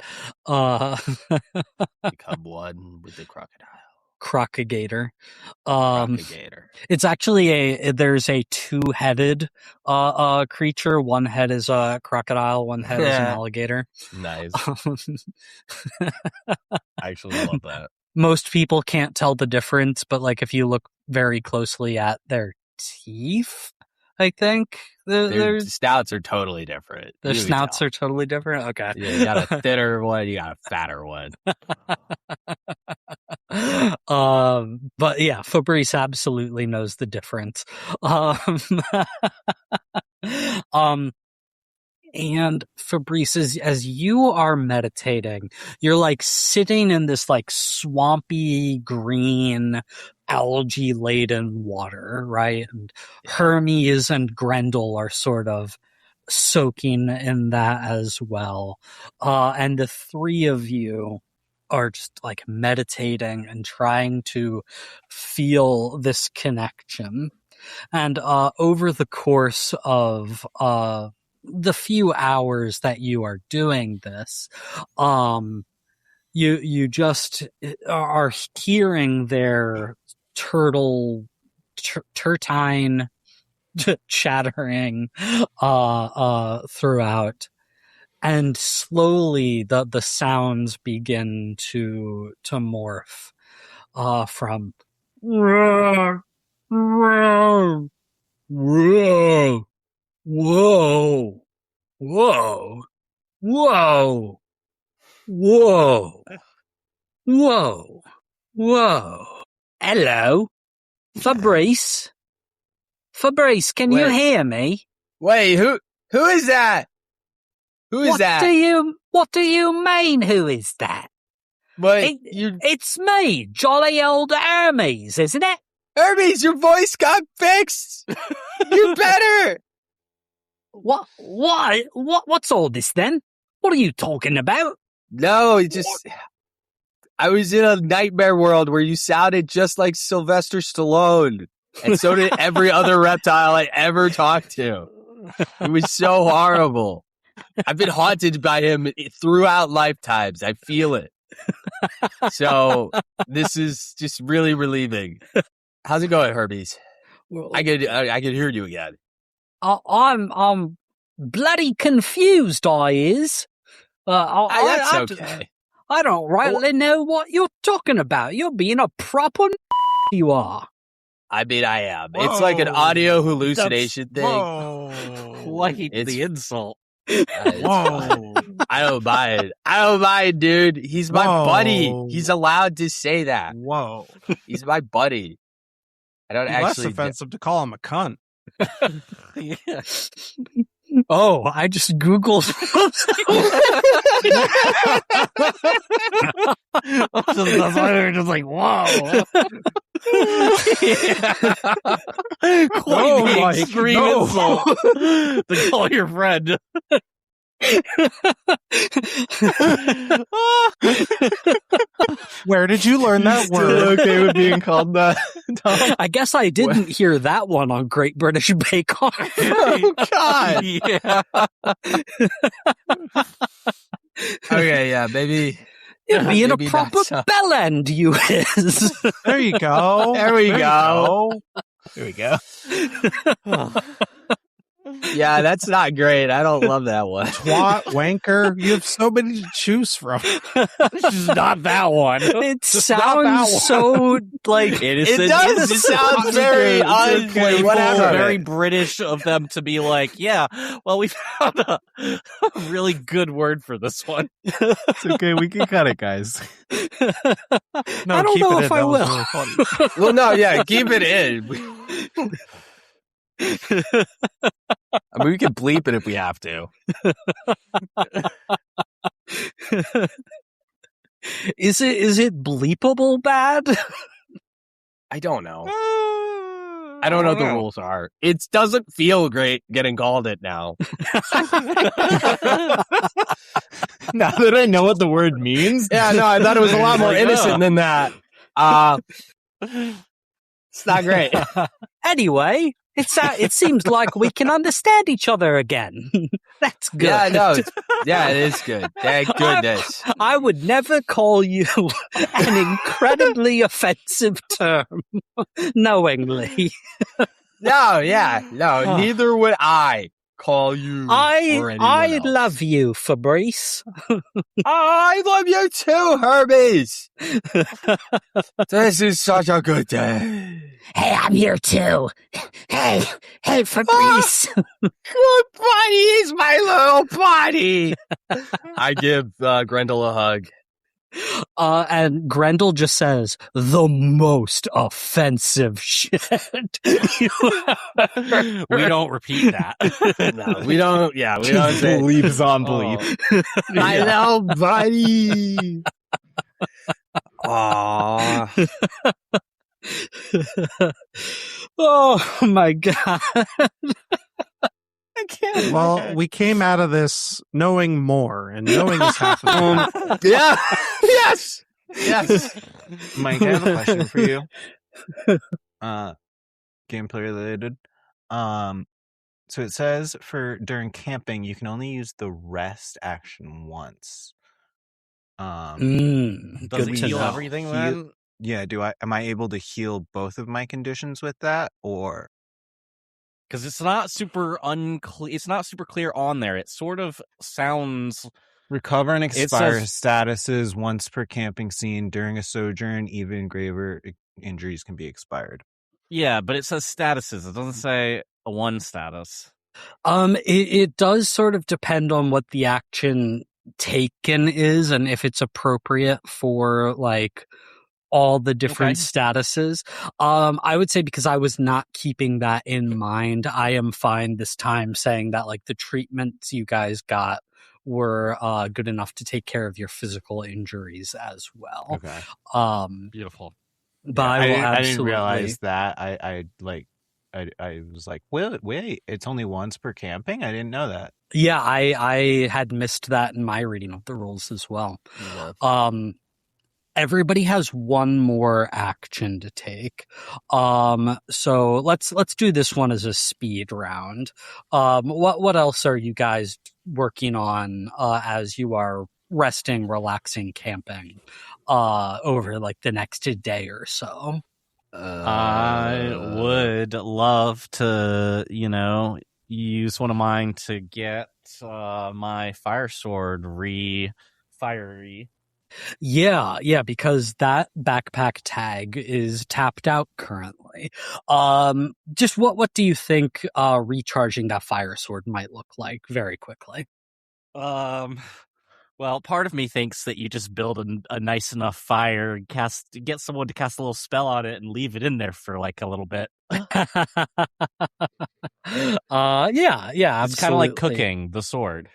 Become one with the crocodile. Crocagator. Crocagator. It's actually there's a two-headed creature. One head is a crocodile, one head is an alligator. Nice. I actually love that. Most people can't tell the difference, but like if you look very closely at their teeth, I think their snouts are totally different. Their snouts are totally different. Okay. Yeah, you got a thinner one, you got a fatter one. But yeah, Fabrice absolutely knows the difference. And Fabrice, as you are meditating, you're like sitting in this like swampy green algae laden water, right? And Hermes and Grendel are sort of soaking in that as well. And the three of you are just like meditating and trying to feel this connection. And over the course of the few hours that you are doing this, you just are hearing their turtine chattering throughout, and slowly the sounds begin to morph from whoa, whoa, whoa, whoa, whoa, whoa, whoa, whoa, whoa. Hello, Fabrice. Fabrice, can you hear me? Wait, who is that? Who is that? What do you mean, who is that? It's me, jolly old Hermes, isn't it? Hermes, your voice got fixed. You're better. What's all this then? What are you talking about? No, I was in a nightmare world where you sounded just like Sylvester Stallone. And so did every other reptile I ever talked to. It was so horrible. I've been haunted by him throughout lifetimes. I feel it. So this is just really relieving. How's it going, Hermes? Well, I could hear you again. I'm bloody confused. That's okay. I don't rightly know what you're talking about. You're being a proper you are. I mean, I am. Whoa. It's like an audio hallucination thing. Whoa. The insult. Whoa. I don't mind. I don't mind, dude. He's my buddy. He's allowed to say that. Whoa. He's my buddy. I don't actually. Less offensive to call him a cunt. Oh, I just Googled. That's why they were just like, whoa. Quite No, the Mike, extreme no. insult to call your friend. Where did you learn that Still word? okay with being called that, Tom? I guess I didn't hear that one on Great British Bake Off. Oh, God. Yeah. Okay, yeah, maybe. Being a maybe proper that's, bellend, you is. There you go. There we you go. There we go. Yeah, that's not great. I don't love that one. Twat, wanker. You have so many to choose from. This is not that one. It Just not that sounds one. so like Innocent. It does. It sounds very Playful, whatever. very British of them to be like, yeah, well, we found a really good word for this one. It's okay. We can cut it, guys. No, I don't keep know it if in. I That was will. really funny. Well, no, yeah, keep it in. I mean, we can bleep it if we have to. Is it bleepable bad? I don't know. I don't know what the rules are. It doesn't feel great getting called it now. Now that I know what the word means. Yeah, no, I thought it was a lot more innocent than that. It's not great. Anyway, it seems like we can understand each other again. That's good. Yeah, no, yeah, it is good. Thank goodness. I would never call you an incredibly offensive term, knowingly. No, yeah, no, neither would I call you. or anyone I else. love you, Fabrice. I love you too, Hermes. This is such a good day. Hey, I'm here too. Hey, Fabrice. Good buddy, he's my little buddy. I give Grendel a hug. And Grendel just says the most offensive shit. We don't repeat that. No, we don't. Yeah, we don't say. Bleeps on bleep. My little buddy. Aww. Oh my god. I can't. Well, we came out of this knowing more, and knowing is half of the Yeah. Yes. Yes. Mike, I have a question for you. Gameplay related. So it says during camping, you can only use the rest action once. Does Good it to heal know. everything then? Yeah, am I able to heal both of my conditions with that, or Because it's not super unclear. It's not super clear on there. It sort of sounds. recover and It expire says- statuses once per camping scene during a sojourn? Even graver injuries can be expired. Yeah, but it says statuses. It doesn't say a one status. It does sort of depend on what the action taken is and if it's appropriate for like all the different statuses. I would say because I was not keeping that in mind, I am fine this time saying that like the treatments you guys got were good enough to take care of your physical injuries as well. Okay. Beautiful. But I will I didn't absolutely realize that. I was like, wait, it's only once per camping? I didn't know that. Yeah, I had missed that in my reading of the rules as well. Yeah. Everybody has one more action to take. So let's do this one as a speed round. What else are you guys working on as you are resting, relaxing, camping over like the next day or so? I would love to, use one of mine to get my fire sword fiery. Yeah, because that backpack tag is tapped out currently. Just what do you think recharging that fire sword might look like very quickly? Well, Well, part of me thinks that you just build a nice enough fire, and get someone to cast a little spell on it, and leave it in there for like a little bit. Yeah, It's kind of like absolutely. cooking the sword.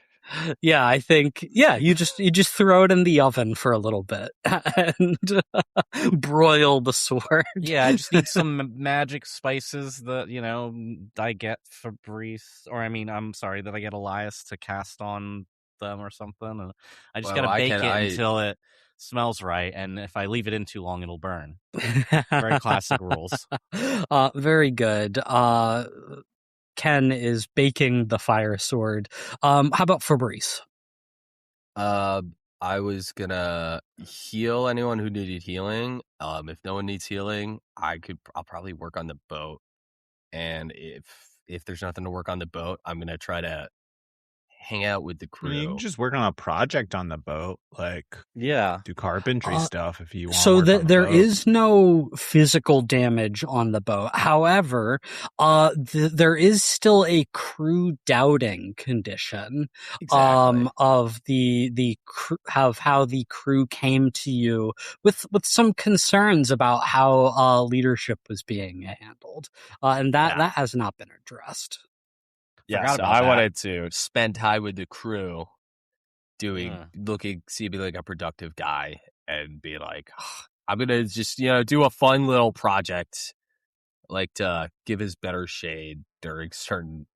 Yeah, I think you just throw it in the oven for a little bit and broil the sword. Yeah, I just need some magic spices that I get Fabrice, or I mean, I'm sorry, that I get Elias to cast on them or something. And I just gotta bake it until it smells right, and if I leave it in too long, it'll burn. Very classic rules. Very good. Ken is baking the fire sword. How about Fabrice? I was gonna heal anyone who needed healing. If no one needs healing, I'll probably work on the boat. And if there's nothing to work on the boat, I'm gonna try to hang out with the crew. You can just work on a project on the boat, like do carpentry stuff if you want. So there is no physical damage on the boat. However, there is still a crew doubting condition of the of how the crew came to you with some concerns about how leadership was being handled, and that has not been addressed. Yeah, so I wanted to spend time with the crew be like a productive guy and be like, I'm going to just, do a fun little project, like to give his better shade during certain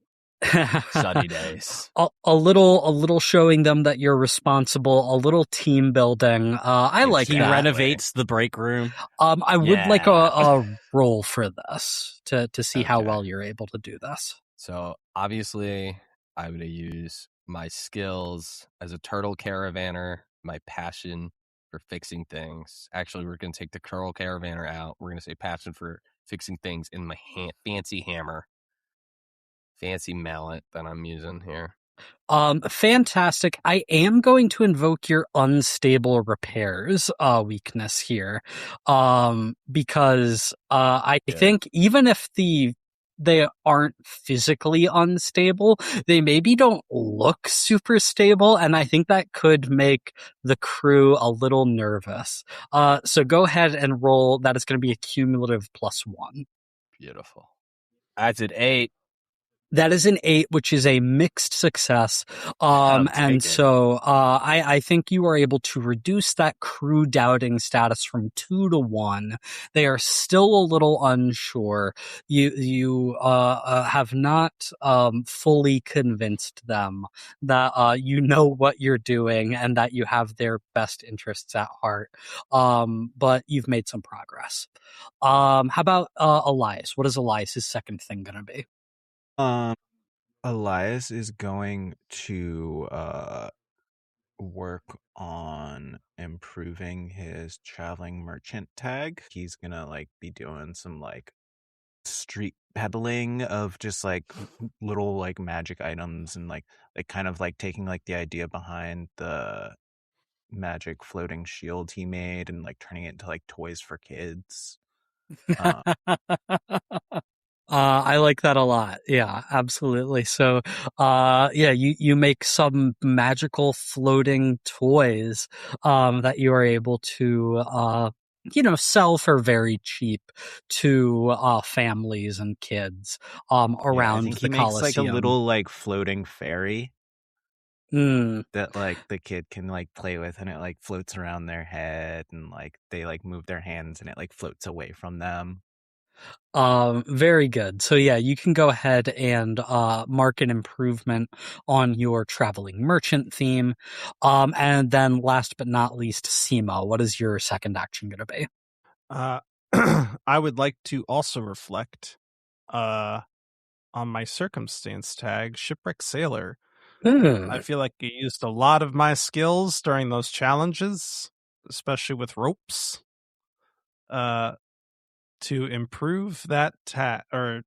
sunny days. A little showing them that you're responsible, a little team building. I like he that. renovates the break room. I would like a roll for this to see how well you're able to do this. So obviously I'm going to use my skills as a turtle caravaner, my passion for fixing things. Actually, we're going to take the turtle caravaner out. We're going to say passion for fixing things in my fancy hammer, fancy mallet that I'm using here. Fantastic. I am going to invoke your unstable repairs weakness here, because I think even if they aren't physically unstable, they maybe don't look super stable, and I think that could make the crew a little nervous. So go ahead and roll. That is going to be a cumulative +1. Beautiful. That's an 8. That is an 8, which is a mixed success. And so I think you are able to reduce that crew doubting status from 2 to 1. They are still a little unsure. You have not fully convinced them that you know what you're doing and that you have their best interests at heart. But you've made some progress. How about Elias? What is Elias's second thing going to be? Elias is going to work on improving his traveling merchant tag. He's gonna be doing some street peddling of just little magic items and kind of taking the idea behind the magic floating shield he made and turning it into toys for kids. I like that a lot. Yeah, absolutely. So, you make some magical floating toys, that you are able to, sell for very cheap to, families and kids, around the Colosseum. Makes a little floating fairy. That the kid can play with, and it floats around their head, and they move their hands and it floats away from them. Very good. So yeah, you can go ahead and mark an improvement on your traveling merchant theme. And then last but not least, Simo, what is your second action going to be? I would like to also reflect on my circumstance tag, Shipwreck Sailor. I feel like I used a lot of my skills during those challenges, especially with ropes. To improve that tag, or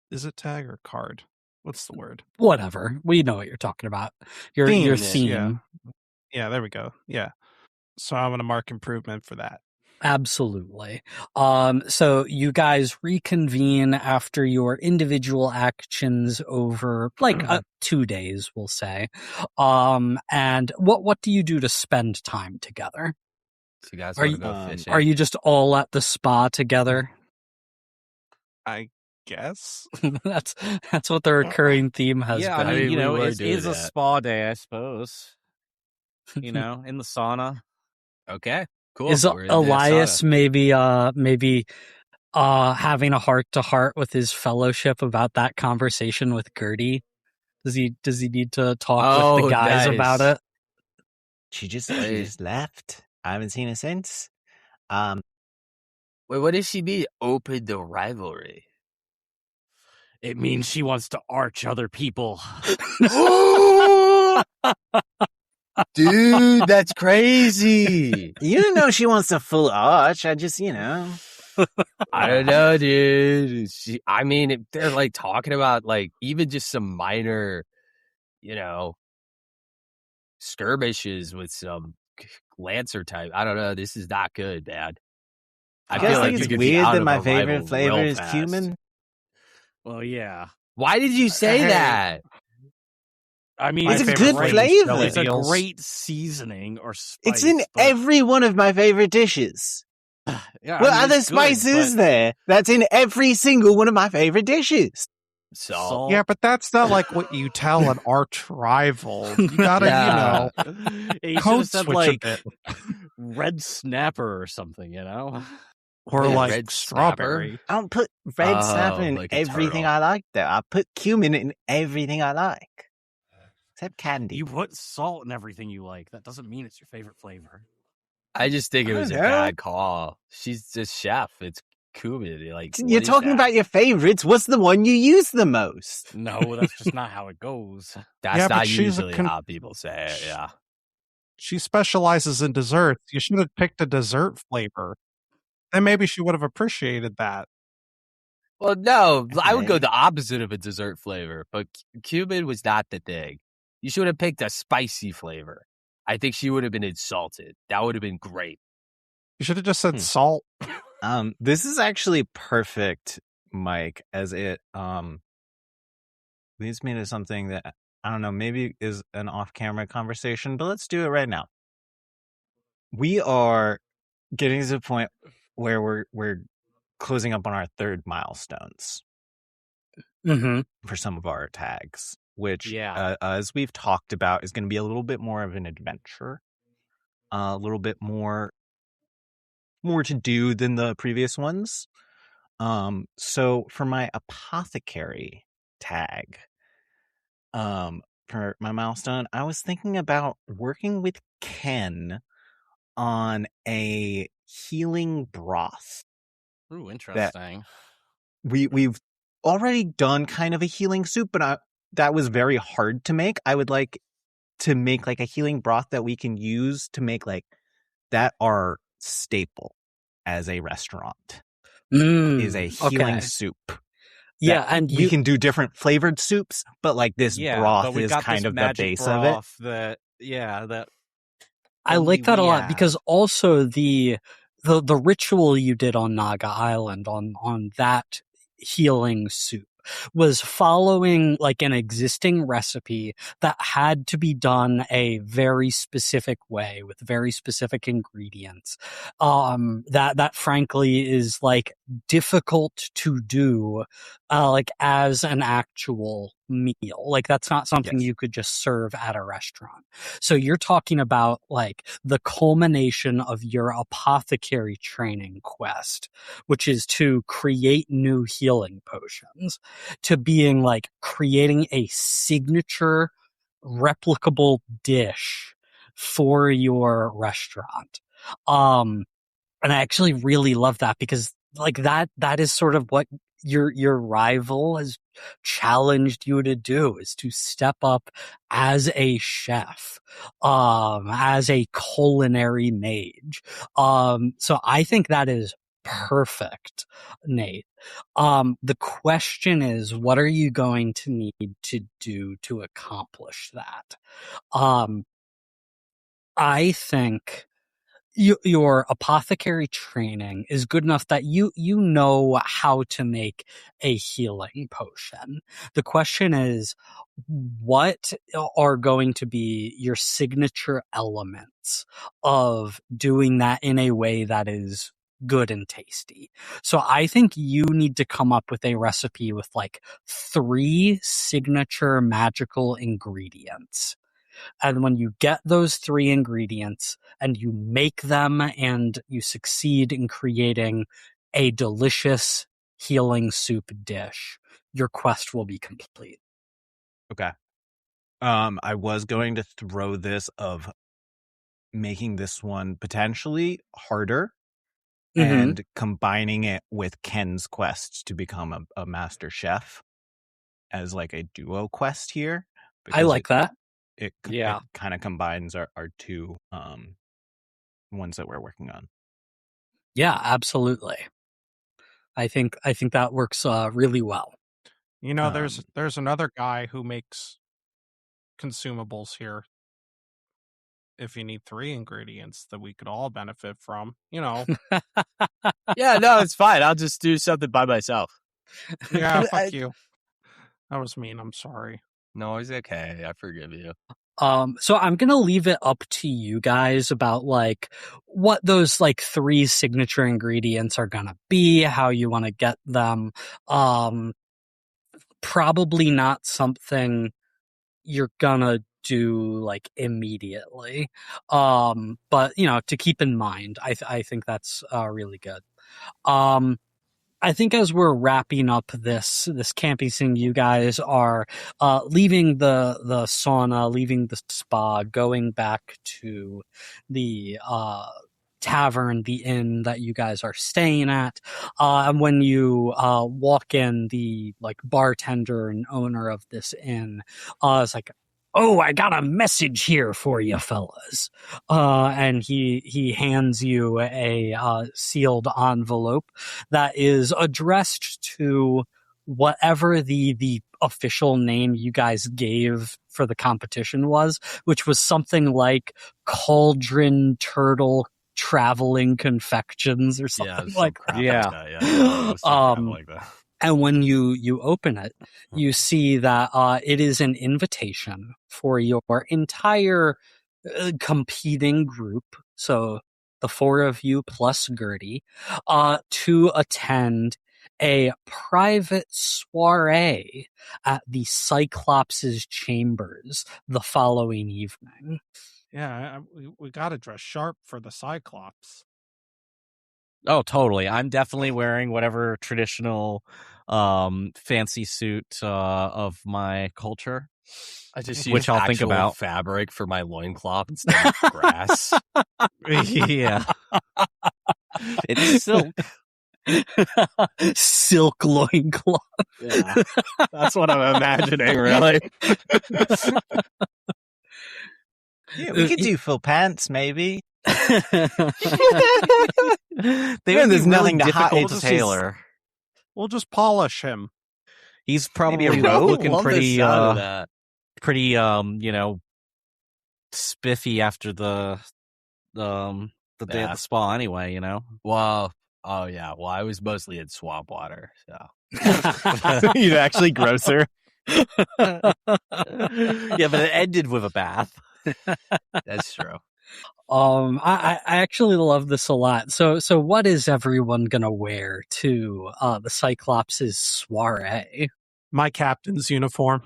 is it tag or card? What's the word? Whatever. We know what you're talking about. Your theme. Yeah, there we go. Yeah. So I'm going to mark improvement for that. Absolutely. So you guys reconvene after your individual actions over like 2 days, we'll say. And what do you do to spend time together? So you guys Are want you to go fishing? are you just all at the spa together? I guess. That's what the recurring theme has Yeah, been. I mean, we were it's doing a that. spa day, I suppose. In the sauna. Okay, cool. Is We're in the Elias sauna. maybe having a heart to heart with his fellowship about that conversation with Gertie? Does he need to talk with the guys about it? She Wait. just left. I haven't seen her since. Wait, what does she mean? Open the rivalry. It means she wants to arch other people. Dude, that's crazy. You don't know she wants a full arch. I just, I don't know, dude. They're like talking about like even just some minor, skirmishes with some Lancer type. I don't know. This is not good, man. I guys think you it's could be weird out that of my a favorite rival flavor real is fast. cumin. Well, yeah. Why did you say Hey. that? I mean, My It's a favorite good flavor is flavor. jelly It's a beans. great seasoning or spice. It's in but- every one of my favorite dishes. Yeah, What I mean, other it's good, spice is but- there that's in every single one of my favorite dishes? Salt. Yeah, but that's not like what you tell an arch rival. You gotta, Yeah. He should code have said switch like a bit. red snapper or something, Or Wait, like red strawberry. I don't put red snapper Oh, in like a everything turtle. I like, though. I put cumin in everything I like. Except candy. You put salt in everything you like. That doesn't mean it's your favorite flavor. I just think it I was a don't know. bad call. She's a chef. It's Cumin. Like, You're what is talking that? about your favorites. What's the one you use the most? No, that's just not how it goes. That's Yeah, but not she's a usually how people say it. Yeah. She specializes in desserts. You should have picked a dessert flavor. Then maybe she would have appreciated that. Well, no, I would go Okay. the opposite of a dessert flavor, but cumin was not the thing. You should have picked a spicy flavor. I think she would have been insulted. That would have been great. You should have just said salt. This is actually perfect, Mike, as it leads me to something that I don't know, maybe is an off-camera conversation, but let's do it right now. We are getting to the point where we're closing up on our third milestones Mm-hmm. for some of our tags, which, Yeah. as we've talked about, is going to be a little bit more of an adventure, a little bit more to do than the previous ones. So for my apothecary tag, for my milestone, I was thinking about working with Ken on a healing broth. Ooh, interesting. We've already done kind of a healing soup, but that was very hard to make. I would like to make like a healing broth that we can use to make like that our staple as a restaurant is a healing soup. Yeah, and we can do different flavored soups, but like this Yeah, broth but we've is got kind this of the magic base of it. broth that I like that a we lot have. because also the ritual you did on Naga Island on that healing soup was following like an existing recipe that had to be done a very specific way with very specific ingredients. That frankly is like difficult to do, like as an actual meal. Like that's not something Yes. you could just serve at a restaurant. So you're talking about like the culmination of your apothecary training quest, which is to create new healing potions, to being like creating a signature replicable dish for your restaurant. And I actually really love that because like that is sort of what your rival has challenged you to do, is to step up as a chef, as a culinary mage. So I think that is perfect, Nate. The question is, what are you going to need to do to accomplish that? I think your apothecary training is good enough that you know how to make a healing potion. The question is, what are going to be your signature elements of doing that in a way that is good and tasty? So I think you need to come up with a recipe with like 3 signature magical ingredients. And when you get those 3 ingredients and you make them and you succeed in creating a delicious healing soup dish, your quest will be complete. Okay. I was going to throw this of making this one potentially harder and combining it with Ken's quest to become a master chef as like a duo quest here. I like that. It kind of combines our 2 ones that we're working on. Yeah, absolutely. I think that works really well. You know, there's another guy who makes consumables here. If you need 3 ingredients that we could all benefit from, you know. Yeah, no, it's fine. I'll just do something by myself. Yeah, fuck you. That was mean. I'm sorry. No, it's okay. I forgive you. So I'm going to leave it up to you guys about like what those like 3 signature ingredients are going to be, how you want to get them. Probably not something you're gonna do like immediately. But you know, to keep in mind, I think that's really good. I think as we're wrapping up this camping scene, you guys are leaving the sauna, leaving the spa, going back to the tavern, the inn that you guys are staying at. And when you walk in, the like bartender and owner of this inn is like, "Oh, I got a message here for you fellas." And he hands you a sealed envelope that is addressed to whatever the official name you guys gave for the competition was, which was something like Cauldron Turtle Traveling Confections or something like that. Like that. And when you open it, you see that it is an invitation for your entire competing group. So the 4 of you plus Gertie, to attend a private soiree at the Cyclops' chambers the following evening. Yeah, we got to dress sharp for the Cyclops. Oh, totally. I'm definitely wearing whatever traditional fancy suit of my culture. I just which use I'll think actual about. fabric for my loincloth instead of grass. Yeah. It's silk. Silk loincloth. Yeah. That's what I'm imagining, really. Yeah, we could do full pants, maybe. There's nothing to hide. difficult to tailor. We'll just polish him. He's probably Maybe a robe? looking Love the pretty, sound of that. pretty, spiffy after the day at Yeah. the spa anyway, you know? Well, oh yeah. Well, I was mostly in swamp water, so. He's actually grosser. Yeah, but it ended with a bath. That's true. I actually love this a lot. So what is everyone gonna wear to the Cyclops' soiree? My captain's uniform.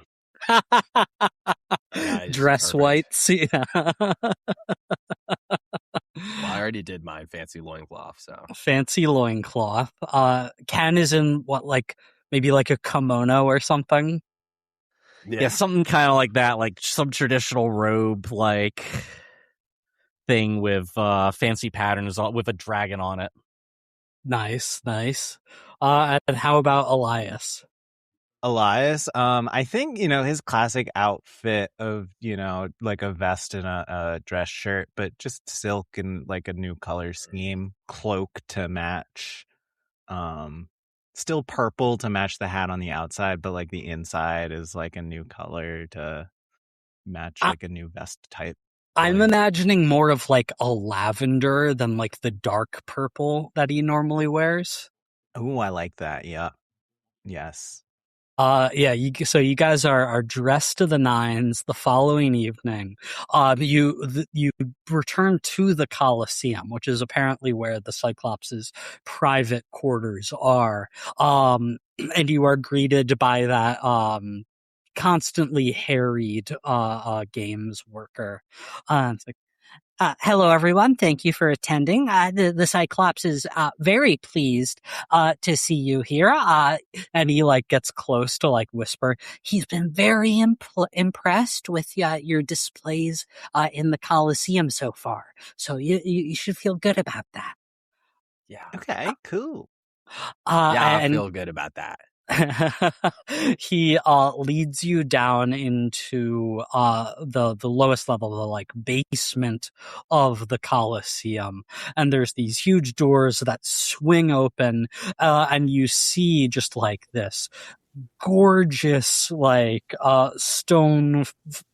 Nice, Dress perfect. whites. Yeah. Well, I already did my fancy loincloth, so. Fancy loincloth. Ken is in what, like maybe like a kimono or something? Yeah, something kind of like that, like some traditional robe, like thing with fancy patterns with a dragon on it. Nice. And how about Elias? Elias, I think, his classic outfit of, like a vest and a dress shirt, but just silk and like a new color scheme, cloak to match. Still purple to match the hat on the outside, but like the inside is like a new color to match like a new vest type. I'm imagining more of like a lavender than like the dark purple that he normally wears. Oh, I like that. Yeah. Yes. Yeah, so you guys are dressed to the nines the following evening. You return to the Colosseum, which is apparently where the Cyclops' private quarters are. And you are greeted by that constantly harried games worker. It's like, hello, everyone. Thank you for attending. The Cyclops is very pleased to see you here. And he like gets close to like whisper. He's been very impressed with your displays in the Colosseum so far. So you should feel good about that. Yeah. Okay, cool. I And feel good about that. he leads you down into the lowest level, the like basement of the Colosseum, and there's these huge doors that swing open, and you see just like this gorgeous like stone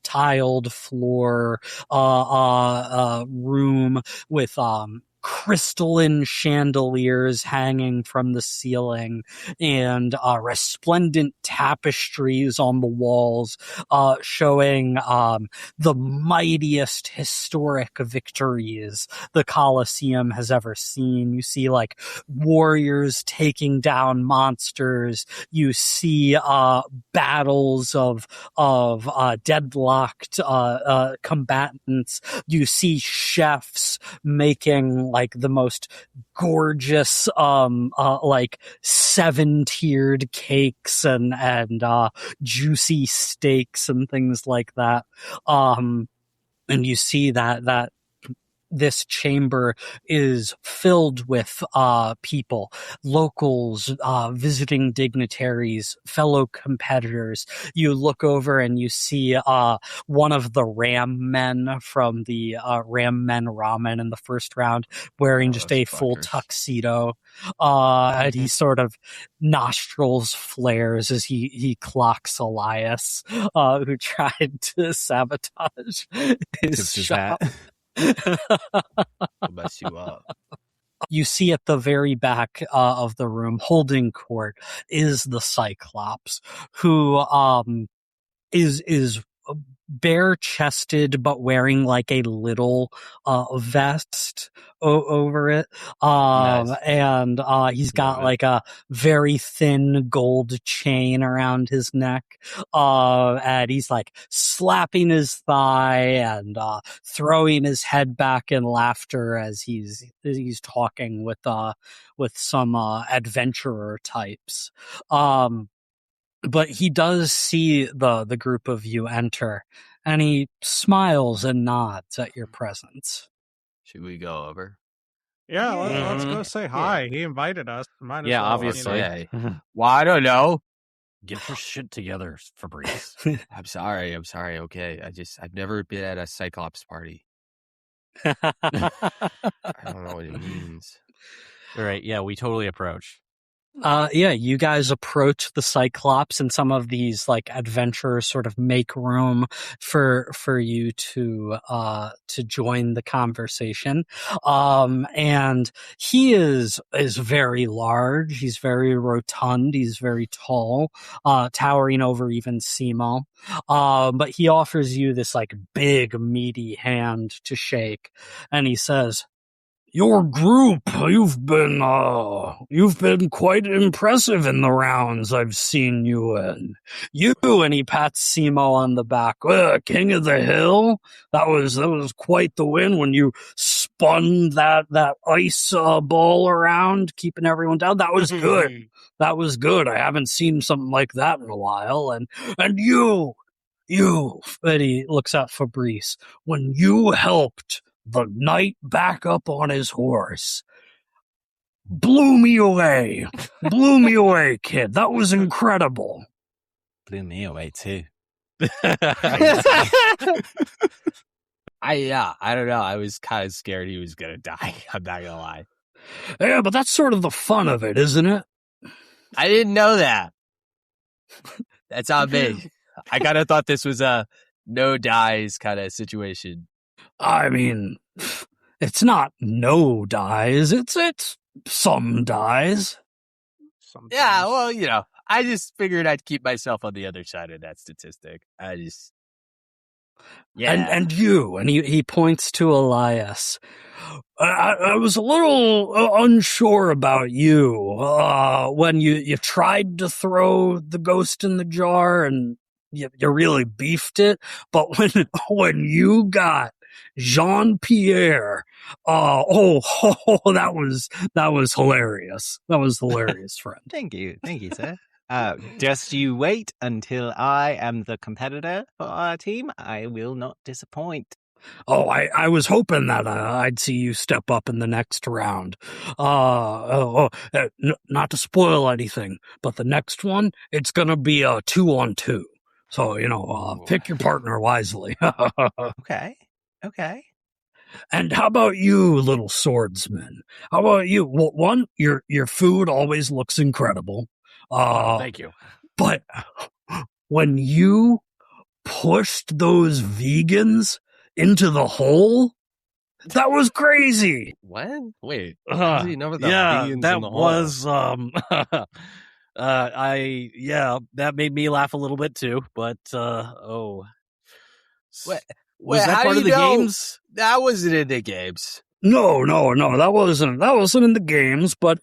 tiled floor room with crystalline chandeliers hanging from the ceiling and resplendent tapestries on the walls showing the mightiest historic victories the Colosseum has ever seen. You see like warriors taking down monsters. You see battles of deadlocked combatants. You see chefs making like the most gorgeous like 7-tiered cakes and juicy steaks and things like that. And you see that this chamber is filled with people, locals, visiting dignitaries, fellow competitors. You look over and you see one of the Ram Men from the Ram Men Ramen in the first round wearing just a full tuxedo. And he sort of nostrils flares as he clocks Elias, who tried to sabotage his shop. I'll mess you up. You see at the very back of the room, holding court, is the Cyclops, who is bare-chested but wearing like a little vest over it. Nice. And he's got like a very thin gold chain around his neck. And he's like slapping his thigh and throwing his head back in laughter as he's talking with some adventurer types. But he does see the group of you enter, and he smiles and nods at your presence. Should we go over? Yeah, let's go say hi. Yeah. He invited us. Might as well, obviously. Well, I don't know. Get your shit together, Fabrice. I'm sorry. Okay. I've never been at a Cyclops party. I don't know what it means. All right. Yeah, we totally approach. Yeah, you guys approach the Cyclops, and some of these like adventurers sort of make room for you to join the conversation. And he is very large. He's very rotund. He's very tall, towering over even Simo. But he offers you this like big meaty hand to shake, and he says, "Your group, you've been quite impressive in the rounds I've seen you in. You," and he pats Simo on the back, "King of the Hill. That was quite the win when you spun that ice ball around, keeping everyone down. That was good. That was good. I haven't seen something like that in a while. And you, and he looks at Fabrice, when you helped the knight back up on his horse. Blew me away, kid. That was incredible." Blew me away too. I don't know. I was kind of scared he was gonna die. I'm not gonna lie. Yeah, but that's sort of the fun of it, isn't it? I didn't know that. That's on me. I kind of thought this was a no dies kind of situation. I mean, it's not no dies. It's some dies. Sometimes. Yeah, well, I just figured I'd keep myself on the other side of that statistic. And you, and he points to Elias. I was a little unsure about you when you tried to throw the ghost in the jar and you really beefed it. But when you got Jean-Pierre, that was hilarious. That was hilarious, friend. Thank you, sir. Just you wait until I am the competitor for our team. I will not disappoint. Oh, I was hoping that I'd see you step up in the next round. Not to spoil anything, but the next one, it's gonna be a 2-on-2. So, pick your partner wisely. Okay. And how about you, little swordsman? How about you? Well, one, your food always looks incredible. Thank you. But when you pushed those vegans into the hole, that was crazy. What? Wait. How does he know about the vegans that in the hole? was that made me laugh a little bit too, but What? Was How that do part of you the know games? That wasn't in the games. No, that wasn't in the games, but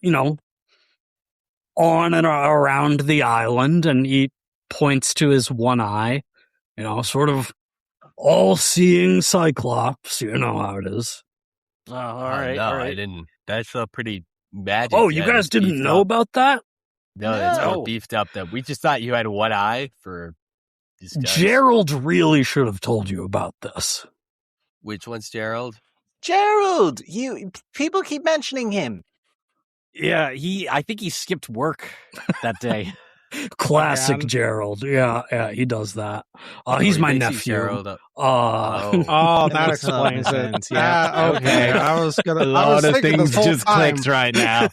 on and around the island, and he points to his one eye, sort of all-seeing Cyclops. You know how it is. All right, No, all right. I didn't. That's pretty magic. Oh, you guys didn't know about that? No, that's No. more beefed up. That we just thought you had one eye for these guys. Gerald really should have told you about this. Which one's Gerald? Gerald, people keep mentioning him. Yeah, I think he skipped work that day. Classic Again. Gerald. Yeah, he does that. He's my nephew. Gerald. Oh, that explains it. Yeah. Okay. I was thinking things this whole just time, clicked right now.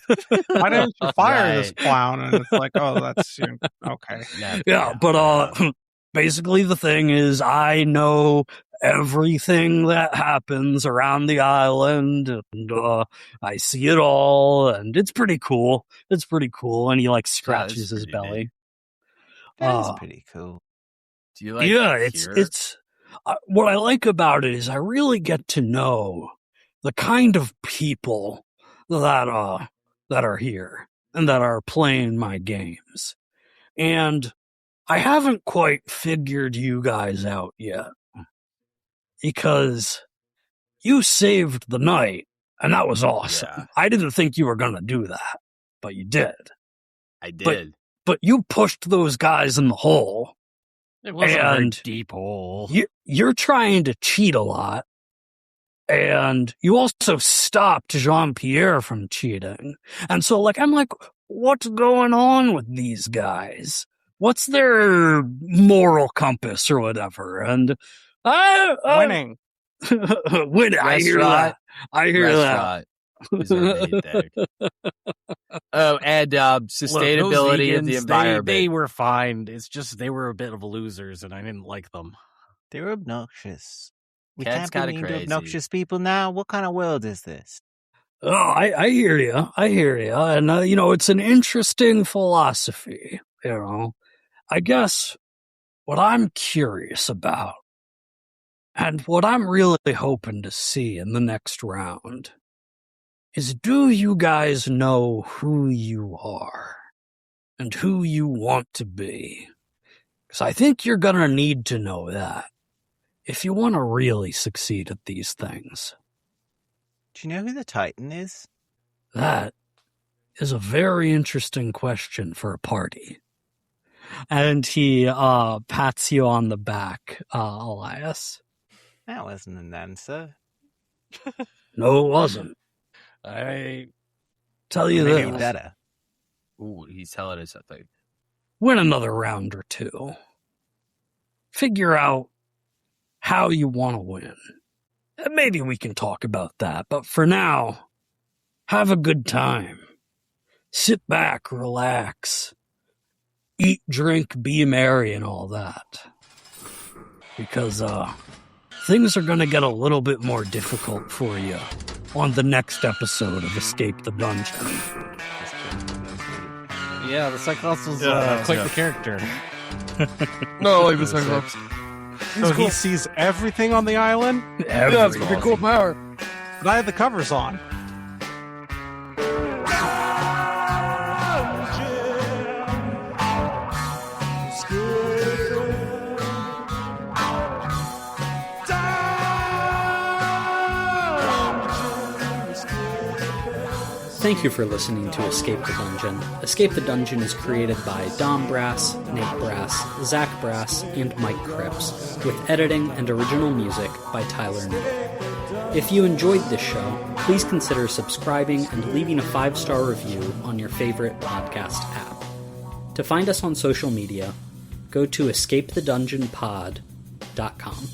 why didn't you fire this Right. clown? And it's like, oh, that's okay. Yeah, but basically the thing is, I know everything that happens around the island, and I see it all, and it's pretty cool. And he scratches his pretty belly. That is pretty cool. Do you like? Yeah, hear? it's what I like about it is I really get to know the kind of people that are here and that are playing my games, and I haven't quite figured you guys out yet, because you saved the night, and that was awesome. Yeah. I didn't think you were gonna do that, but you did. I did. But you pushed those guys in the hole. It wasn't a very And deep hole. You're trying to cheat a lot, and you also stopped Jean-Pierre from cheating. And so, I'm like, what's going on with these guys? What's their moral compass or whatever? And Winning. winning. I hear that. Restaurant is our main thing. Oh, and sustainability of the environment. They were fine. It's just they were a bit of losers, and I didn't like them. They were obnoxious. We Cat's can't be kinda mean to crazy. obnoxious people now. What kind of world is this? Oh, I hear you. And, it's an interesting philosophy, I guess what I'm curious about, and what I'm really hoping to see in the next round, is do you guys know who you are and who you want to be? Because I think you're going to need to know that if you want to really succeed at these things. Do you know who the Titan is? That is a very interesting question for a party. And he pats you on the back, Elias. That wasn't an answer. No, it wasn't. I Tell you Maybe this. better. Ooh, he's telling us something. Win another round or two. Figure out how you want to win. And maybe we can talk about that. But for now, have a good time. Sit back, relax. Eat, drink, be merry, and all that. Because things are gonna get a little bit more difficult for you on the next episode of Escape the Dungeon. Yeah, the Cyclops was quite the character. No, like the Cyclops. So he sees everything on the island, Yeah, it's pretty cool power. but I have the covers on. Thank you for listening to Escape the Dungeon. Escape the Dungeon is created by Dom Brass, Nate Brass, Zach Brass, and Mike Cripps, with editing and original music by Tyler Nate. If you enjoyed this show, please consider subscribing and leaving a 5-star review on your favorite podcast app. To find us on social media, go to escapethedungeonpod.com.